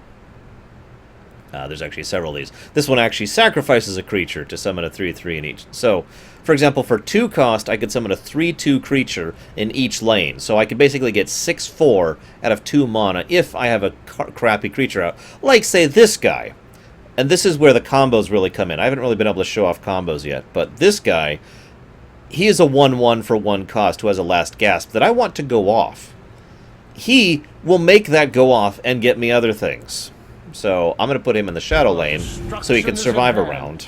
There's actually several of these. This one actually sacrifices a creature to summon a 3/3 in each. So, for example, for 2 cost, I could summon a 3/2 creature in each lane. So I could basically get 6/4 out of 2 mana if I have a crappy creature out. Like, say, this guy. And this is where the combos really come in. I haven't really been able to show off combos yet. But this guy, he is a 1/1 for 1 cost who has a last gasp that I want to go off. He will make that go off and get me other things. So I'm going to put him in the shadow lane so he can survive a round.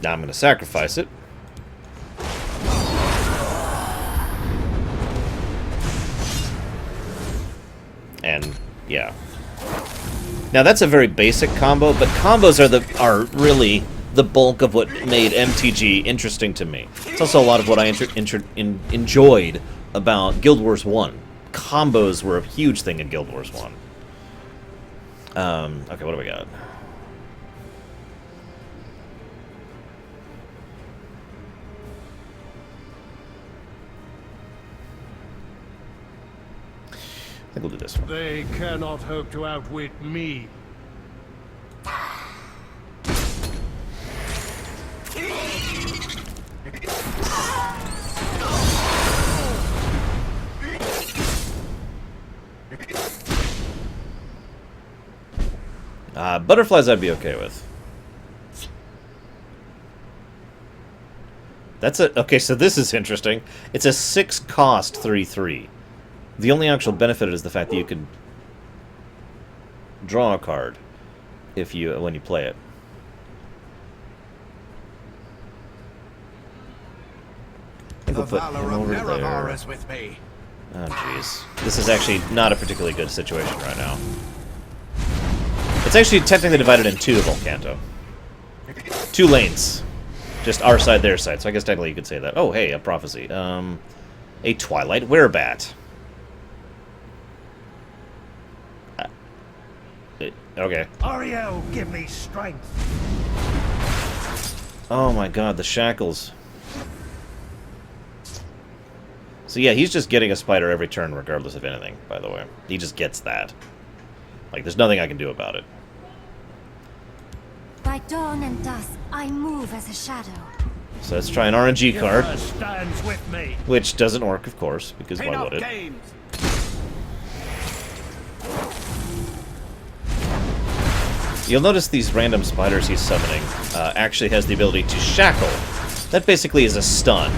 Now I'm going to sacrifice it. And yeah. Now that's a very basic combo, but combos are really the bulk of what made MTG interesting to me. It's also a lot of what I enjoyed about Guild Wars 1. Combos were a huge thing in Guild Wars 1. Okay, what do we got? I think we'll do this one. They cannot hope to outwit me. Butterflies I'd be okay with. That's a... Okay, so this is interesting. It's a 6 cost 3/3. The only actual benefit is the fact that you can draw a card when you play it. I think we'll put him over there. Is with me. Oh, jeez. This is actually not a particularly good situation right now. It's actually technically divided in 2, Volcanto. 2 lanes. Just our side, their side. So I guess technically you could say that. Oh, hey, a prophecy. A Twilight Werebat. Okay. Ariel, give me strength. Oh my god, the shackles. So yeah, he's just getting a spider every turn regardless of anything, by the way. He just gets that. Like, there's nothing I can do about it. By dawn and dusk, I move as a shadow. So let's try an RNG card. Stands with me. Which doesn't work, of course, because why would it? Games. You'll notice these random spiders he's summoning actually has the ability to shackle. That basically is a stun.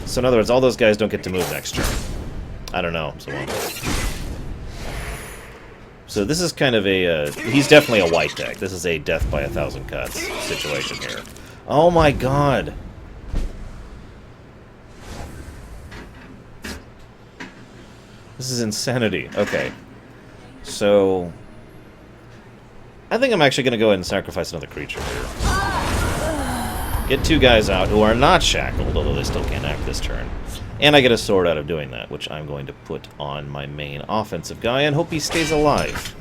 So in other words, all those guys don't get to move next turn. I don't know. So this is kind of a... he's definitely a white deck. This is a death by 1,000 cuts situation here. Oh my god! This is insanity. Okay. So... I think I'm actually going to go ahead and sacrifice another creature here. Get 2 guys out who are not shackled, although they still can't act this turn. And I get a sword out of doing that, which I'm going to put on my main offensive guy and hope he stays alive.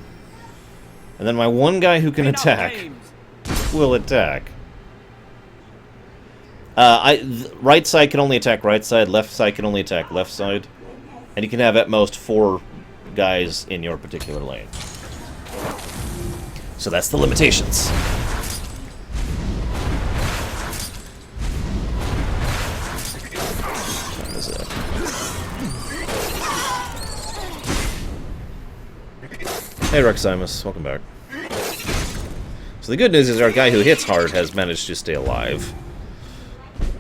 And then my one guy who can attack will attack. Right side can only attack right side, left side can only attack left side. And you can have at most 4 guys in your particular lane. So that's the limitations. Hey Reximus, welcome back. So the good news is our guy who hits hard has managed to stay alive.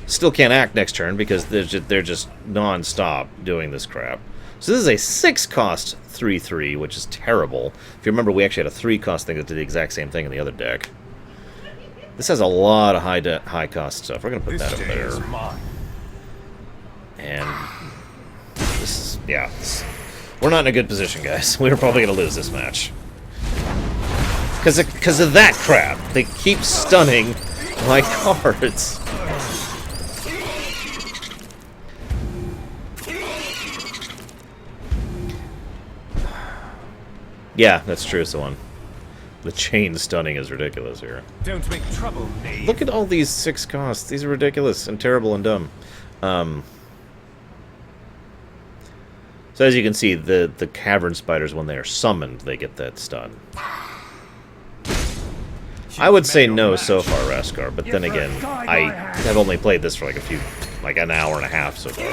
Still can't act next turn because they're just non-stop doing this crap. So this is a 6-cost 3/3, which is terrible. If you remember, we actually had a 3-cost thing that did the exact same thing in the other deck. This has a lot of high-cost stuff. We're going to put that up there. And this is, yeah, we're not in a good position, guys. We're probably going to lose this match. Because of that crap. They keep stunning my cards. Yeah, that's true, Someone. The chain stunning is ridiculous here. Don't make trouble, knave. Look at all these 6 costs. These are ridiculous and terrible and dumb. So as you can see, the cavern spiders, when they are summoned, they get that stun. I would say no so far, Raskar, but then again, I have only played this for like an hour and a half so far.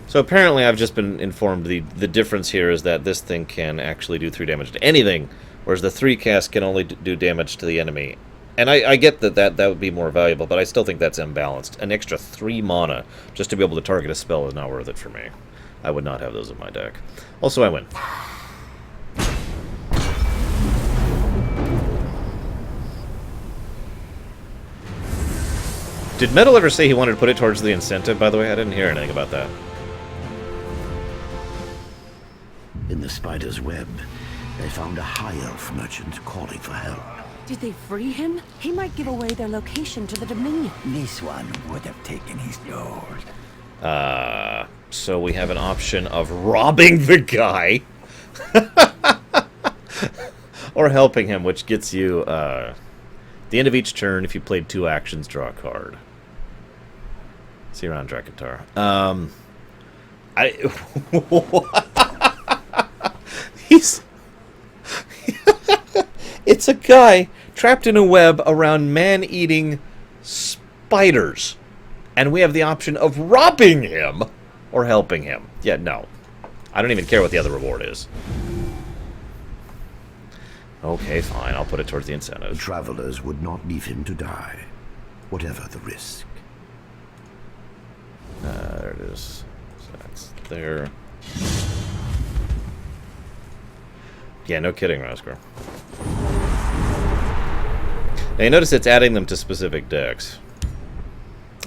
So apparently I've just been informed the difference here is that this thing can actually do 3 damage to anything, whereas the 3 cast can only do damage to the enemy. And I get that would be more valuable, but I still think that's imbalanced. An extra 3 mana just to be able to target a spell is not worth it for me. I would not have those in my deck. Also, I win. Did Metal ever say he wanted to put it towards the incentive, by the way? I didn't hear anything about that. In the spider's web, they found a high elf merchant calling for help. Did they free him? He might give away their location to the Dominion. This one would have taken his gold. So we have an option of robbing the guy. Or helping him, which gets you, at the end of each turn, if you played 2 actions, draw a card. See you around, Drakentar. It's a guy trapped in a web around man-eating spiders. And we have the option of robbing him or helping him. Yeah, no. I don't even care what the other reward is. Okay, fine. I'll put it towards the incentive. The travelers would not leave him to die, whatever the risk. There it is. So that's there. Yeah, no kidding, Raskar. Now you notice it's adding them to specific decks.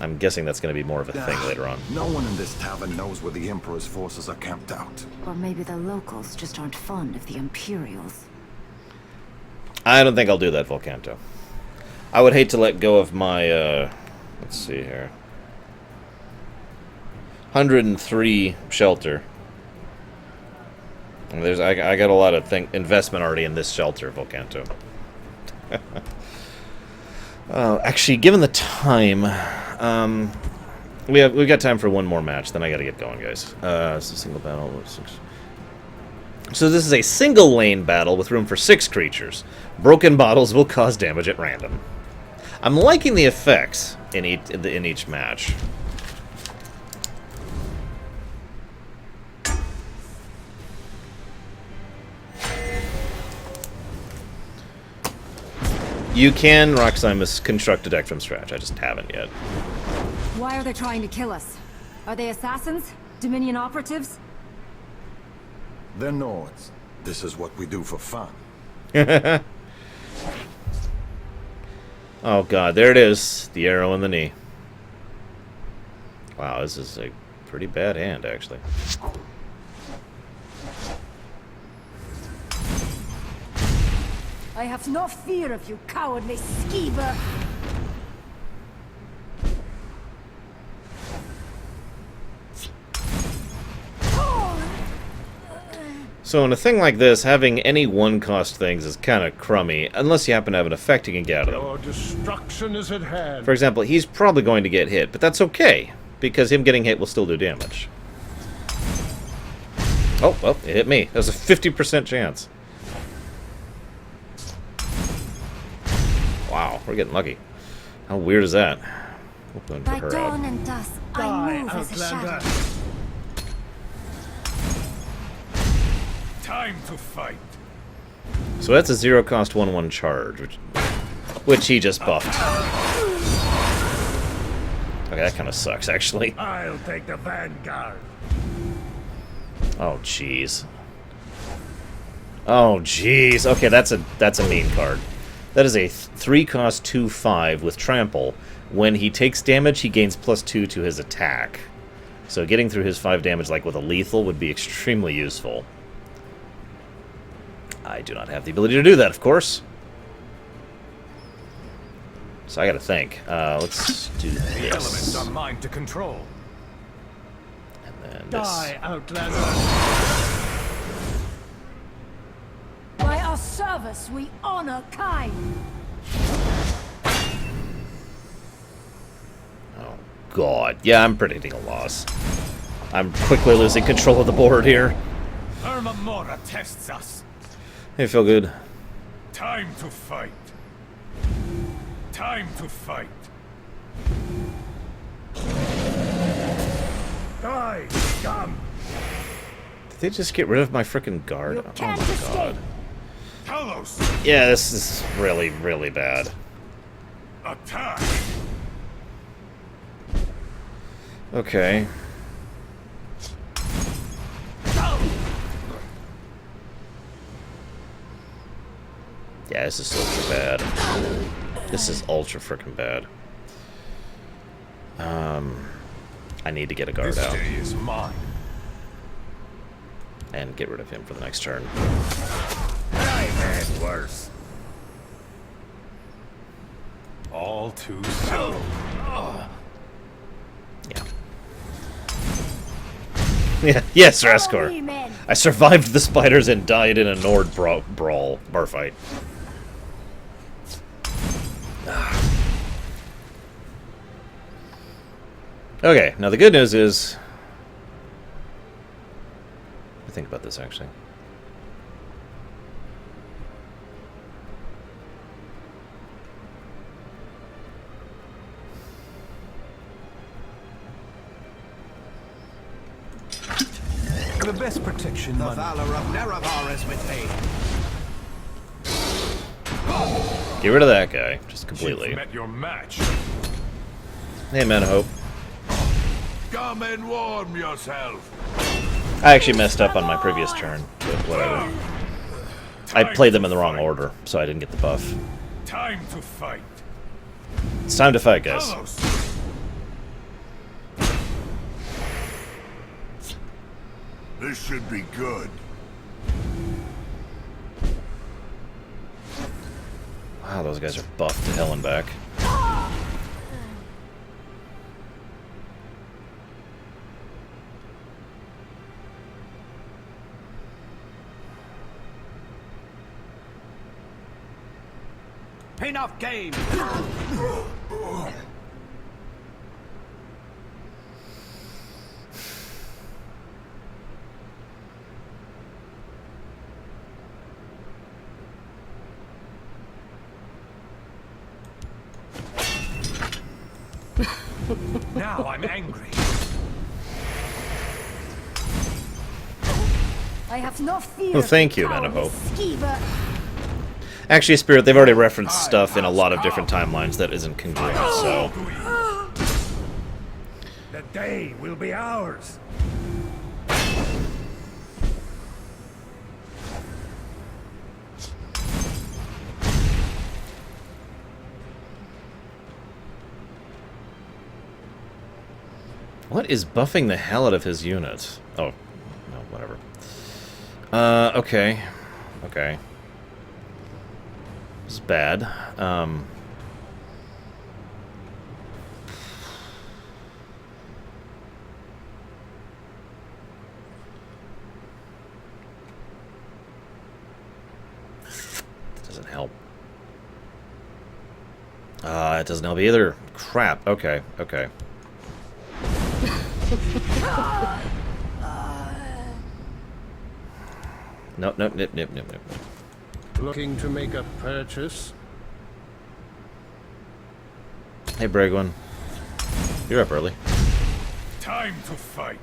I'm guessing that's going to be more of a thing later on. No one in this tavern knows where the Emperor's forces are camped out. Or maybe the locals just aren't fond of the Imperials. I don't think I'll do that, Volcanto. I would hate to let go of my, let's see here. 103 shelter. And I got a lot of investment already in this shelter, Volcanto. Actually, given the time, we've got time for one more match. Then I got to get going, guys. It's a single battle. So this is a single lane battle with room for 6 creatures. Broken bottles will cause damage at random. I'm liking the effects in each match. You can, Roxymus, construct a deck from scratch. I just haven't yet. Why are they trying to kill us? Are they assassins? Dominion operatives? They're Nords. This is what we do for fun. Oh god, there it is. The arrow in the knee. Wow, this is a pretty bad hand, actually. I have no fear of you, cowardly skeever. So in a thing like this, having any one-cost things is kind of crummy, unless you happen to have an effect you can get out of them. Your destruction is at hand. For example, he's probably going to get hit, but that's okay, because him getting hit will still do damage. Oh, well, it hit me. That was a 50% chance. Wow, we're getting lucky. How weird is that? We'll By her dawn out. and dusk, I move as a shadow. Time to fight. So that's a 0-cost 1/1 charge, which he just buffed. Okay, that kind of sucks, actually. I'll take the vanguard. Oh, jeez. Oh, jeez. Okay, that's a mean card. That is a 3-cost 2/5 with trample. When he takes damage, he gains +2 to his attack. So getting through his 5 damage, like with a lethal, would be extremely useful. I do not have the ability to do that, of course. So I gotta think. Let's do this. The elements are mine to control. And then this. Die, Outlander. By our service, we honor kind. Oh, God. Yeah, I'm predicting a loss. I'm quickly losing control of the board here. Irma Mora tests us. Hey, feel good. Time to fight. Time to fight. Die, scum. Did they just get rid of my frickin' guard? Oh my god. Talos. Yeah, this is really, really bad. Attack. Okay. Yeah, this is ultra bad. This is ultra frickin' bad. I need to get a guard This out. day is mine. And get rid of him for the next turn. I've had worse. All too soon. Yeah. Yeah, yes, Raskor. I survived the spiders and died in a Nord brawl, bar fight. Okay, now the good news is... Let me think about this, actually. The best protection. The valor of Nerevar is with me. Get rid of that guy, just completely. You've met your match. Hey, Man of Hope. Come and warm yourself. I actually messed up on my previous turn, but whatever. I played them in the wrong order, so I didn't get the buff. Time to fight. It's time to fight, guys. Talos. This should be good. Wow, those guys are buffed to hell and back. Enough game. Now I'm angry. I have no fear. Well, thank of you, Man of cowardly Hope. skeever. Actually, Spirit, they've already referenced stuff in a lot of different timelines that isn't congruent, so... The day will be ours. What is buffing the hell out of his unit? Oh, no, whatever. Okay. Okay. This is bad. Doesn't help. It doesn't help either. Crap. Okay, okay. Nope, nope, nip, nip, nip, nip. Looking to make a purchase? Hey, Bragwin. You're up early. Time to fight.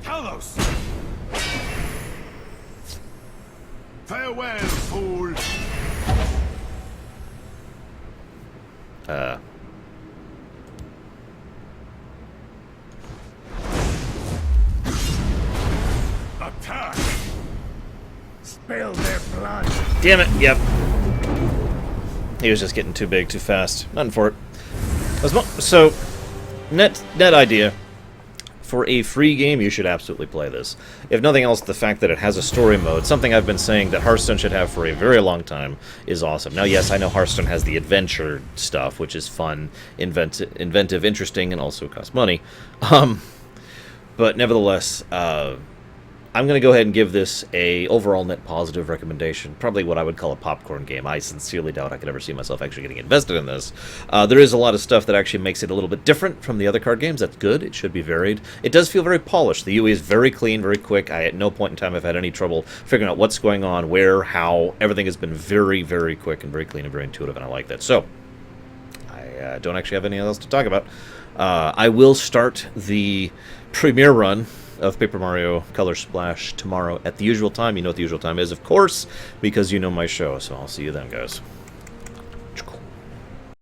Talos! Farewell, fool! Attack! Spill their blood! Damn it, yep. He was just getting too big too fast. Nothing for it. So, net idea. For a free game, you should absolutely play this. If nothing else, the fact that it has a story mode, something I've been saying that Hearthstone should have for a very long time, is awesome. Now, yes, I know Hearthstone has the adventure stuff, which is fun, inventive, interesting, and also costs money. But nevertheless, I'm going to go ahead and give this a overall net positive recommendation. Probably what I would call a popcorn game. I sincerely doubt I could ever see myself actually getting invested in this. There is a lot of stuff that actually makes it a little bit different from the other card games. That's good. It should be varied. It does feel very polished. The UI is very clean, very quick. I at no point in time have had any trouble figuring out what's going on, where, how. Everything has been very, very quick and very clean and very intuitive, and I like that. So, I don't actually have anything else to talk about. I will start the premiere run of Paper Mario Color Splash tomorrow at the usual time. You know what the usual time is, of course, because you know my show, so I'll see you then, guys.